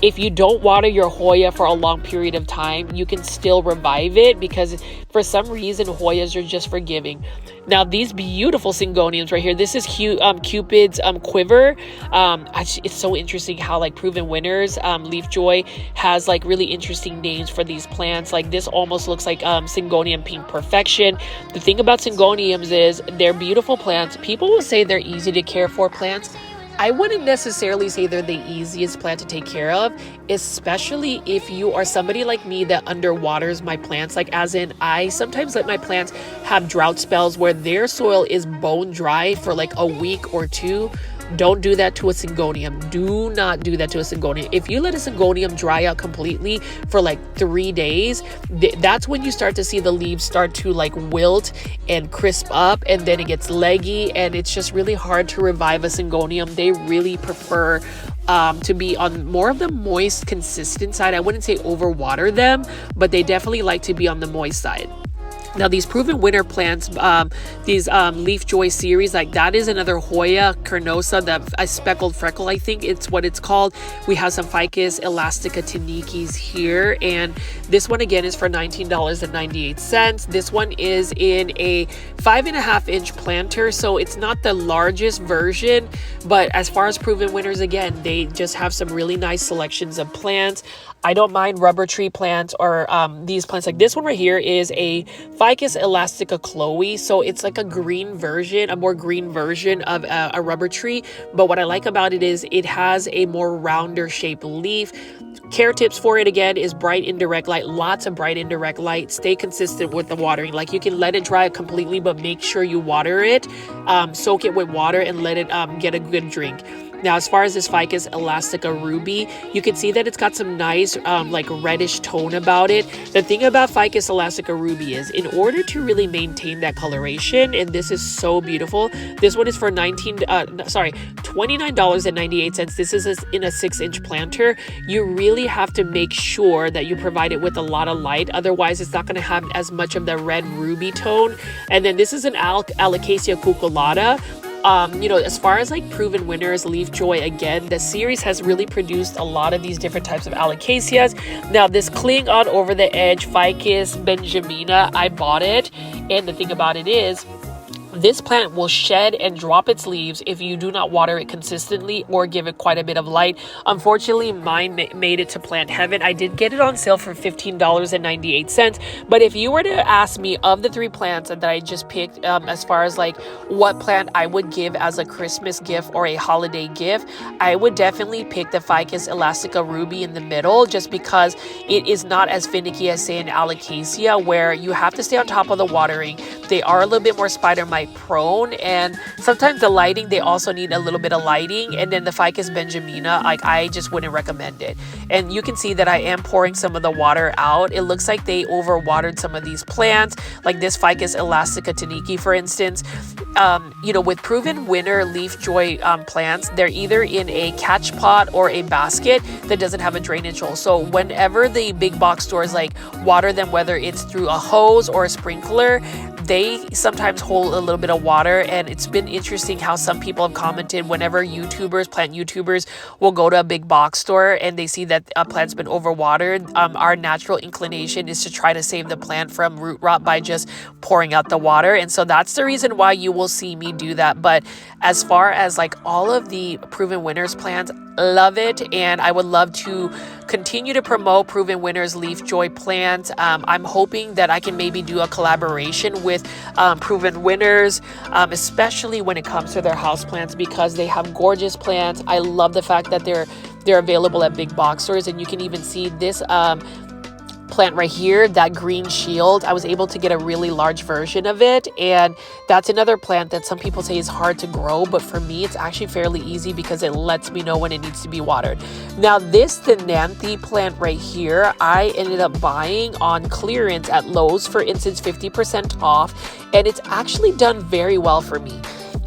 If you don't water your Hoya for a long period of time, you can still revive it because for some reason Hoyas are just forgiving. Now these beautiful Syngoniums right here, this is Cupid's quiver. It's so interesting how like Proven Winners, Leaf Joy has like really interesting names for these plants. Like this almost looks like Syngonium Pink Perfection. The thing about Syngoniums is they're beautiful plants. People will say they're easy to care for plants. I wouldn't necessarily say they're the easiest plant to take care of, especially if you are somebody like me that underwaters my plants. Like as in, I sometimes let my plants have drought spells where their soil is bone dry for like a week or two. Don't do that to a Syngonium. Do not do that to a Syngonium. If you let a Syngonium dry out completely for like 3 days, that's when you start to see the leaves start to like wilt and crisp up, and then it gets leggy, and it's just really hard to revive a Syngonium. They really prefer to be on more of the moist, consistent side. I wouldn't say overwater them, but they definitely like to be on the moist side. Now these Proven Winner plants, these Leaf Joy series, like that is another Hoya carnosa, a speckled freckle, I think it's what it's called. We have some Ficus elastica tanikis here, and this one again is for $19.98. This one is in a 5.5-inch planter, so it's not the largest version, but as far as Proven Winners, again, they just have some really nice selections of plants. I don't mind rubber tree plants or these plants. Like this one right here is a Ficus elastica Chloe. So it's like a more green version of a rubber tree. But what I like about it is it has a more rounder shaped leaf. Care tips for it again is bright indirect light, lots of bright indirect light. Stay consistent with the watering. Like you can let it dry completely, but make sure you water it, soak it with water and let it get a good drink. Now, as far as this Ficus elastica ruby, you can see that it's got some nice like reddish tone about it. The thing about Ficus elastica ruby is in order to really maintain that coloration, and this is so beautiful, this one is for $29.98. This is in a 6-inch planter. You really have to make sure that you provide it with a lot of light. Otherwise, it's not going to have as much of the red ruby tone. And then this is an Alocasia cucullata. As far as like Proven Winners, Leaf Joy, again, the series has really produced a lot of these different types of Alocasias. Now, this cling on over the edge Ficus benjamina, I bought it. And the thing about it is, this plant will shed and drop its leaves if you do not water it consistently or give it quite a bit of light. Unfortunately, mine made it to plant heaven. I did get it on sale for $15.98. But if you were to ask me of the 3 plants that I just picked, as far as like what plant I would give as a Christmas gift or a holiday gift, I would definitely pick the Ficus elastica ruby in the middle, just because it is not as finicky as, say, an Alocasia, where you have to stay on top of the watering. They are a little bit more spider mite prone, and sometimes the lighting, they also need a little bit of lighting. And then the Ficus benjamina, like I just wouldn't recommend it. And you can see that I am pouring some of the water out. It looks like they overwatered some of these plants, like this Ficus elastica taniki, for instance. With Proven Winner Leaf Joy plants, they're either in a catch pot or a basket that doesn't have a drainage hole. So whenever the big box stores like water them, whether it's through a hose or a sprinkler, they sometimes hold a little bit of water. And it's been interesting how some people have commented whenever plant YouTubers will go to a big box store and they see that a plant's been overwatered, our natural inclination is to try to save the plant from root rot by just pouring out the water. And so that's the reason why you will see me do that. But as far as like all of the Proven Winners plants, love it, and I would love to continue to promote Proven Winners Leaf Joy plants. I'm hoping that I can maybe do a collaboration with Proven Winners, especially when it comes to their houseplants, because they have gorgeous plants. I love the fact that they're available at big box stores, and you can even see this plant right here, that green shield. I was able to get a really large version of it, and that's another plant that some people say is hard to grow, but for me it's actually fairly easy because it lets me know when it needs to be watered. Now this Thenanthe plant right here, I ended up buying on clearance at Lowe's, for instance, 50% off, and it's actually done very well for me.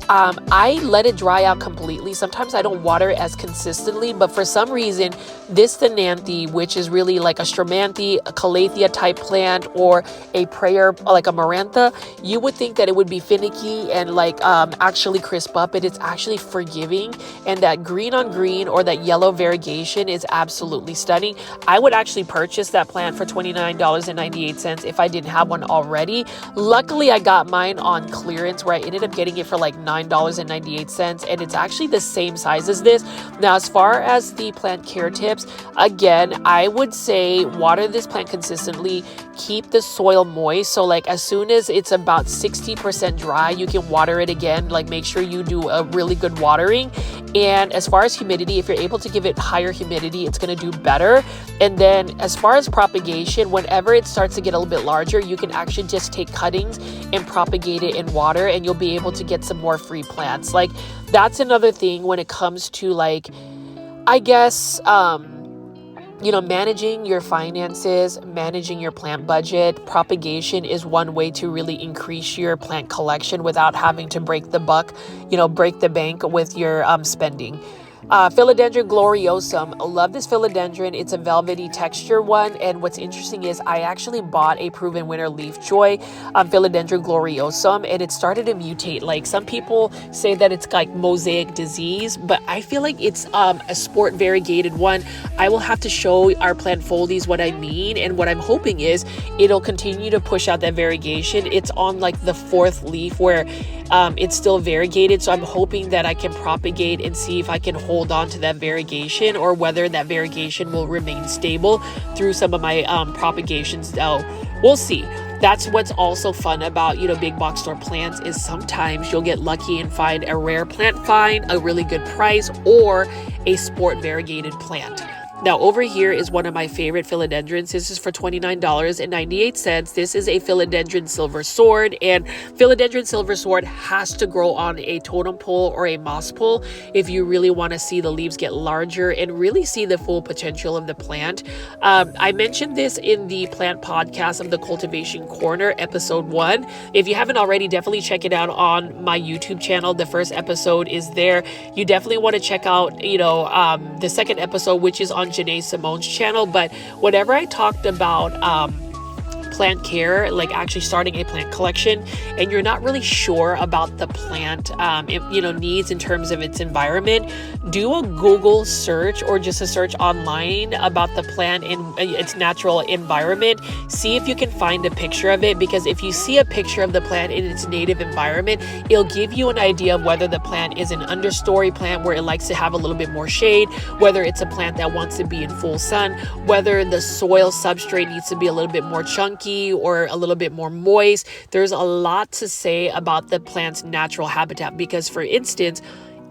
I let it dry out completely. Sometimes I don't water it as consistently, but for some reason, this Thenanthe, which is really like a Stramanthe, a Calathea type plant, or a prayer, like a Marantha, you would think that it would be finicky and like actually crisp up, but it's actually forgiving. And that green on green or that yellow variegation is absolutely stunning. I would actually purchase that plant for $29.98 if I didn't have one already. Luckily, I got mine on clearance where I ended up getting it for like $9.98, and it's actually the same size as this. Now, as far as the plant care tips, again, I would say water this plant consistently, keep the soil moist. So like as soon as it's about 60% dry, you can water it again. Like make sure you do a really good watering. And as far as humidity, if you're able to give it higher humidity, it's going to do better. And then as far as propagation, whenever it starts to get a little bit larger, you can actually just take cuttings and propagate it in water, and you'll be able to get some more free plants. Like that's another thing when it comes to like, I guess, managing your finances, managing your plant budget. Propagation is one way to really increase your plant collection without having to break the bank with your spending. Philodendron gloriosum. Love this philodendron. It's a velvety texture one. And what's interesting is I actually bought a proven winter leaf joy, philodendron gloriosum, and it started to mutate. Like some people say that it's like mosaic disease, but I feel like it's a sport variegated one. I will have to show our plant foldies what I mean. And what I'm hoping is it'll continue to push out that variegation. It's on like the fourth leaf where it's still variegated. So I'm hoping that I can propagate and see if I can hold on to that variegation, or whether that variegation will remain stable through some of my propagations. So we'll see. That's what's also fun about, big box store plants, is sometimes you'll get lucky and find a rare plant find, a really good price, or a sport variegated plant. Now over here is one of my favorite philodendrons. This is for $29.98. This is a philodendron silver sword, and philodendron silver sword has to grow on a totem pole or a moss pole if you really want to see the leaves get larger and really see the full potential of the plant. I mentioned this in the plant podcast of the Cultivation Corner, episode 1. If you haven't already, definitely check it out on my YouTube channel. The first episode is there. You definitely want to check out, the second episode, which is on Janae Simone's channel. But whenever I talked about plant care, like actually starting a plant collection, and you're not really sure about the plant needs in terms of its environment, do a Google search or just a search online about the plant in its natural environment. See if you can find a picture of it, because if you see a picture of the plant in its native environment, it'll give you an idea of whether the plant is an understory plant where it likes to have a little bit more shade, whether it's a plant that wants to be in full sun, whether the soil substrate needs to be a little bit more chunky or a little bit more moist. There's a lot to say about the plant's natural habitat, because for instance,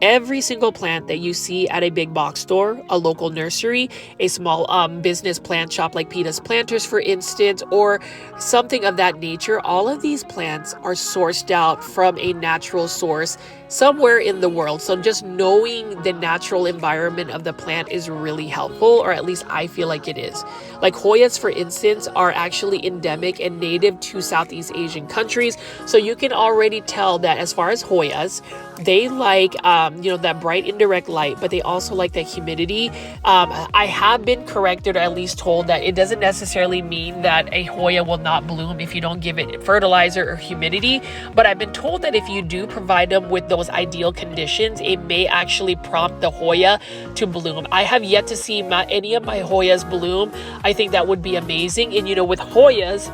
every single plant that you see at a big box store, a local nursery, a small business plant shop like Peta's Planters, for instance, or something of that nature, all of these plants are sourced out from a natural source somewhere in the world. So just knowing the natural environment of the plant is really helpful, or at least I feel like it is. Like Hoyas, for instance, are actually endemic and native to Southeast Asian countries. So you can already tell that as far as Hoyas, they like, that bright indirect light, but they also like that humidity. I have been corrected, or at least told, that it doesn't necessarily mean that a Hoya will not bloom if you don't give it fertilizer or humidity. But I've been told that if you do provide them with those ideal conditions, it may actually prompt the Hoya to bloom. I have yet to see any of my Hoyas bloom. I think that would be amazing. And with Hoyas,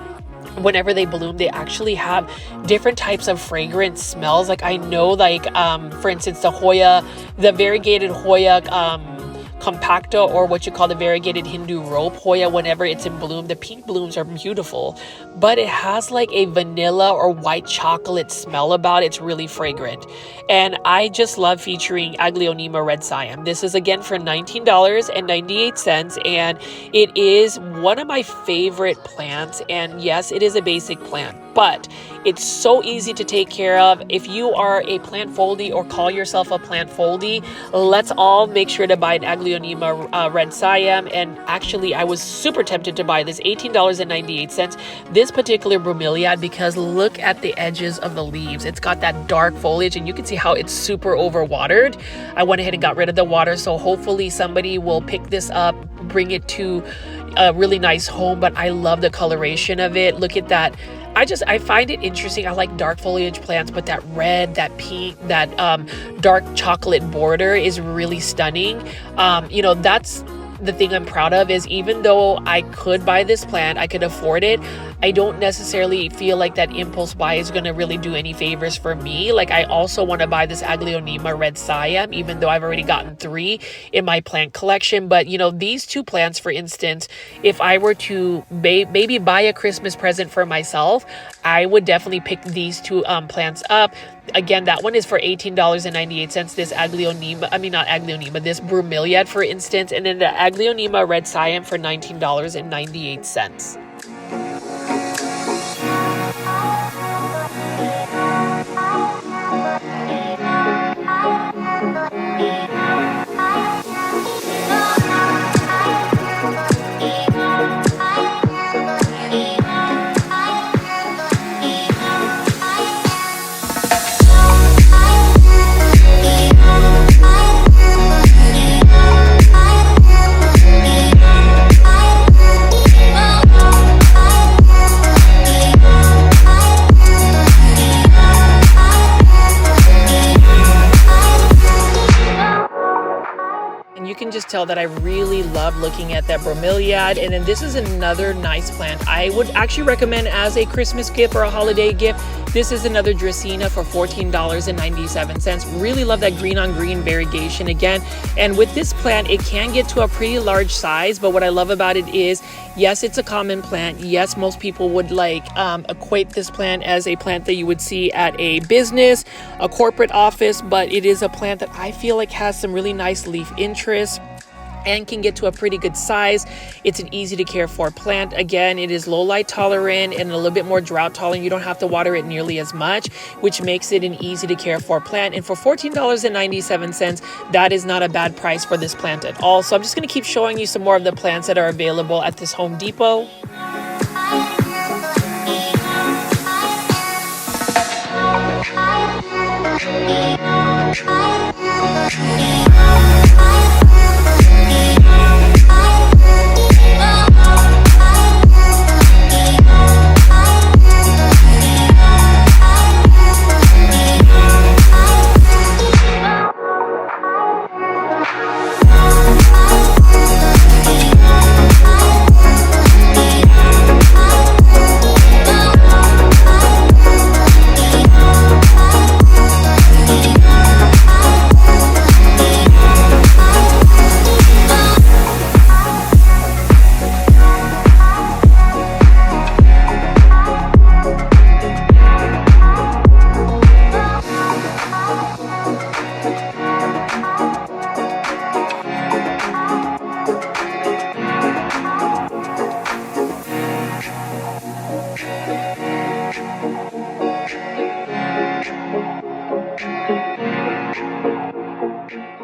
whenever they bloom, they actually have different types of fragrant smells. Like I know, for instance, the variegated Hoya compacta, or what you call the variegated Hindu rope Hoya, whenever it's in bloom, the pink blooms are beautiful, but it has like a vanilla or white chocolate smell about it. It's really fragrant. And I just love featuring Aglaonema red siam. This is again for $19.98, and it is one of my favorite plants. And yes, it is a basic plant. but it's so easy to take care of. If you are a plant foldie or call yourself a plant foldie, let's all make sure to buy an Aglaonema red Siam. And actually, I was super tempted to buy this, $18.98. This particular bromeliad, because look at the edges of the leaves. It's got that dark foliage, and you can see how it's super overwatered. I went ahead and got rid of the water, so hopefully somebody will pick this up, bring it to a really nice home. But I love the coloration of it. Look at that. I find it interesting. I like dark foliage plants, but that red, that pink, that dark chocolate border is really stunning. That's the thing I'm proud of, is even though I could buy this plant, I could afford it, I don't necessarily feel like that impulse buy is going to really do any favors for me. Like, I also want to buy this Aglaonema red Siam, even though I've already gotten 3 in my plant collection. But these 2 plants, for instance, if I were to maybe buy a Christmas present for myself, I would definitely pick these 2 plants up. Again, that one is for $18.98. This this bromeliad, for instance, and then the Aglaonema red Siam for $19.98. You can just tell that I really love looking at that bromeliad. And then this is another nice plant I would actually recommend as a Christmas gift or a holiday gift. This is another Dracaena for $14.97. Really love that green on green variegation again. And with this plant, it can get to a pretty large size, but what I love about it is, yes, it's a common plant. Yes, most people would equate this plant as a plant that you would see at a business, a corporate office, but it is a plant that I feel like has some really nice leaf interest and can get to a pretty good size. It's an easy to care for plant. Again, it is low light tolerant and a little bit more drought tolerant. You don't have to water it nearly as much, which makes it an easy to care for plant. And for $14.97, that is not a bad price for this plant at all. So I'm just going to keep showing you some more of the plants that are available at this Home Depot.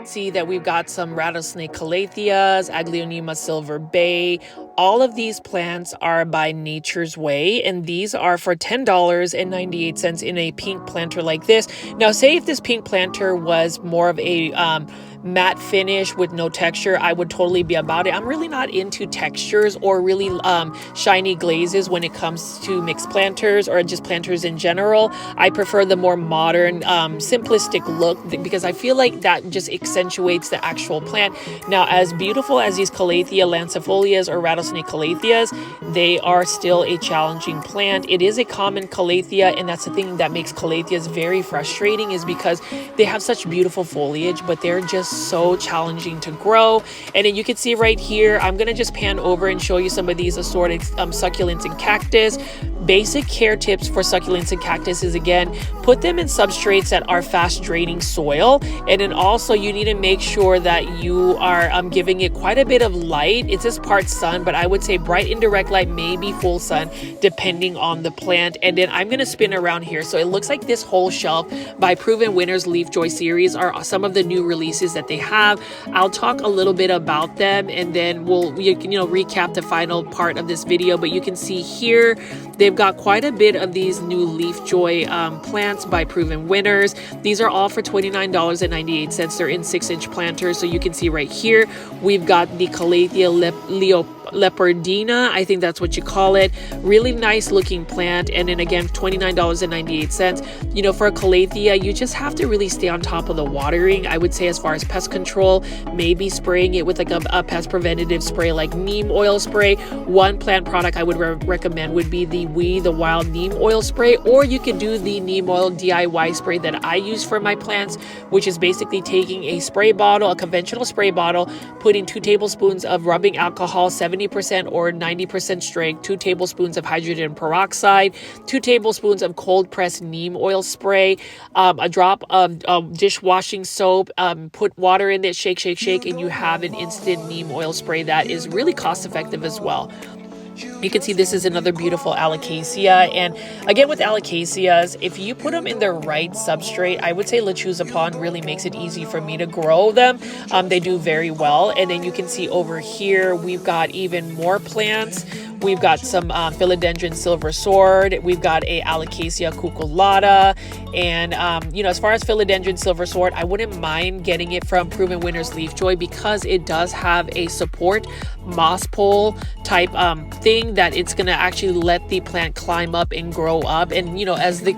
See that we've got some rattlesnake calatheas, Aglaonema silver bay. All of these plants are by Nature's Way, and these are for $10.98 in a pink planter like this. Now, say if this pink planter was more of a matte finish with no texture, I would totally be about it. I'm really not into textures or really shiny glazes when it comes to mixed planters or just planters in general. I prefer the more modern, simplistic look because I feel like that just accentuates the actual plant. Now, as beautiful as these Calathea lancifolias or rattlesnake calatheas, they are still a challenging plant. It is a common calathea, and that's the thing that makes calatheas very frustrating, is because they have such beautiful foliage, but they're just so challenging to grow. And then you can see right here, I'm gonna just pan over and show you some of these assorted succulents and cactus. Basic care tips for succulents and cactus is, again, put them in substrates that are fast draining soil. And then also you need to make sure that you are giving it quite a bit of light. It's just part sun, but I would say bright indirect light, maybe full sun, depending on the plant. And then I'm going to spin around here. So it looks like this whole shelf by Proven Winners Leaf Joy series are some of the new releases that they have. I'll talk a little bit about them, and then we'll recap the final part of this video. But you can see here they've got quite a bit of these new Leaf Joy plants by Proven Winners. These are all for $29.98. They're in 6-inch planters. So you can see right here we've got the Calathea leopardina, I think that's what you call it. Really nice looking plant. And then again, $29.98. You know, for a Calathea, you just have to really stay on top of the watering. I would say, as far as pest control, maybe spraying it with like a pest preventative spray like neem oil spray. One plant product I would recommend would be the Wild Neem Oil Spray, or you can do the neem oil DIY spray that I use for my plants, which is basically taking a spray bottle, a conventional spray bottle, putting 2 tablespoons of rubbing alcohol, 70% or 90% strength, 2 tablespoons of hydrogen peroxide, 2 tablespoons of cold pressed neem oil spray, a drop of dishwashing soap, put water in it, shake, and you have an instant neem oil spray that is really cost effective as well. You can see this is another beautiful alocasia. And again, with alocasias, if you put them in the right substrate, I would say Lechuza Pond really makes it easy for me to grow them. They do very well. And then you can see over here, we've got even more plants. We've got some philodendron silver sword. We've got a alocasia cucullata. And, as far as philodendron silver sword, I wouldn't mind getting it from Proven Winners Leaf Joy because it does have a support moss pole type thing that it's going to actually let the plant climb up and grow up. And, as the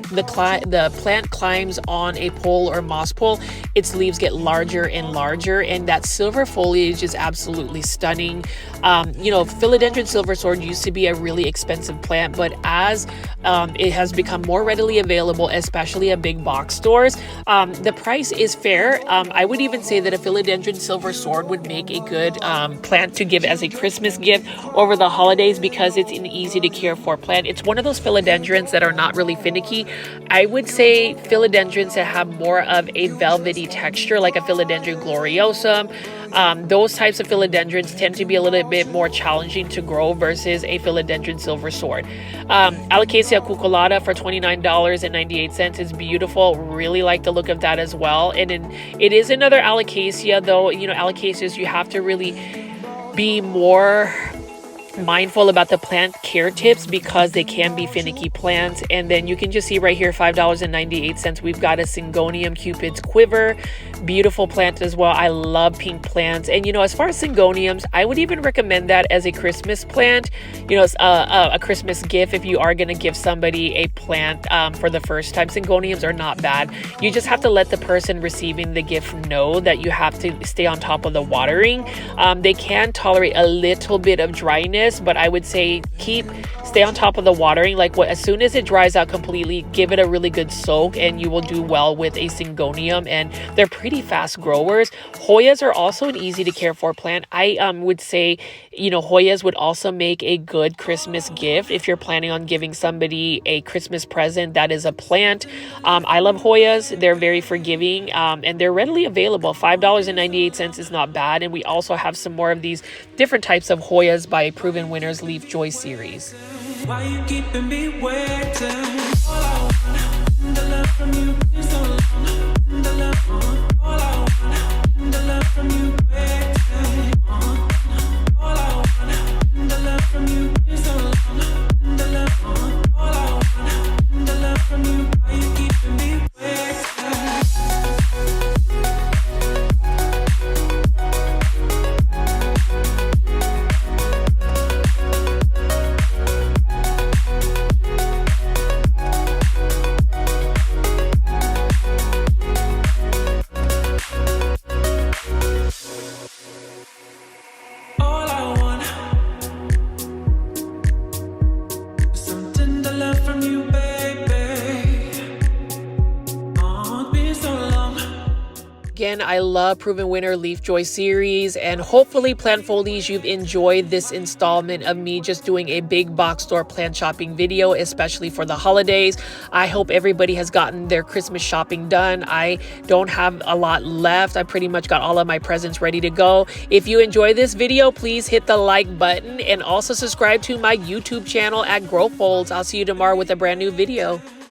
plant climbs on a pole or moss pole, its leaves get larger and larger. And that silver foliage is absolutely stunning. Philodendron silver sword used to be a really expensive plant, but as it has become more readily available, especially at big box stores, the price is fair. I would even say that a philodendron silver sword would make a good plant to give as a Christmas gift over the holidays because it's an easy to care for plant. It's one of those philodendrons that are not really finicky. I would say philodendrons that have more of a velvety texture, like a philodendron gloriosum. Those types of philodendrons tend to be a little bit more challenging to grow versus a philodendron silver sword. Alocasia cucullata for $29.98 is beautiful. Really like the look of that as well. And it is another alocasia, though. Alocasias, you have to really be more mindful about the plant care tips because they can be finicky plants. And then you can just see right here, $5.98, we've got a Syngonium Cupid's Quiver. Beautiful plant as well. I love pink plants. And as far as Syngoniums, I would even recommend that as a Christmas plant, a Christmas gift if you are going to give somebody a plant for the first time. Syngoniums are not bad. You just have to let the person receiving the gift know that you have to stay on top of the watering. They can tolerate a little bit of dryness, but I would say stay on top of the watering. As soon as it dries out completely, give it a really good soak and you will do well with a Syngonium, and they're pretty fast growers. Hoyas are also an easy to care for plant. I would say, Hoyas would also make a good Christmas gift if you're planning on giving somebody a Christmas present that is a plant. I love Hoyas. They're very forgiving and they're readily available. $5.98 is not bad. And we also have some more of these different types of Hoyas by Proven Winners Leaf Joy series. Why you keeping me waiting? All I want, the love from you is so long. The love, all I want, the love from you waiting. All I want, the love from you is so long. The love, all I want, the love from you. Why you keeping me waiting? Again, I love Proven Winner Leaf Joy series, and hopefully Plant Foldies, you've enjoyed this installment of me just doing a big box store plant shopping video, especially for the holidays. I hope everybody has gotten their Christmas shopping done. I don't have a lot left. I pretty much got all of my presents ready to go. If you enjoy this video, please hit the like button and also subscribe to my YouTube channel at Grow Folds. I'll see you tomorrow with a brand new video.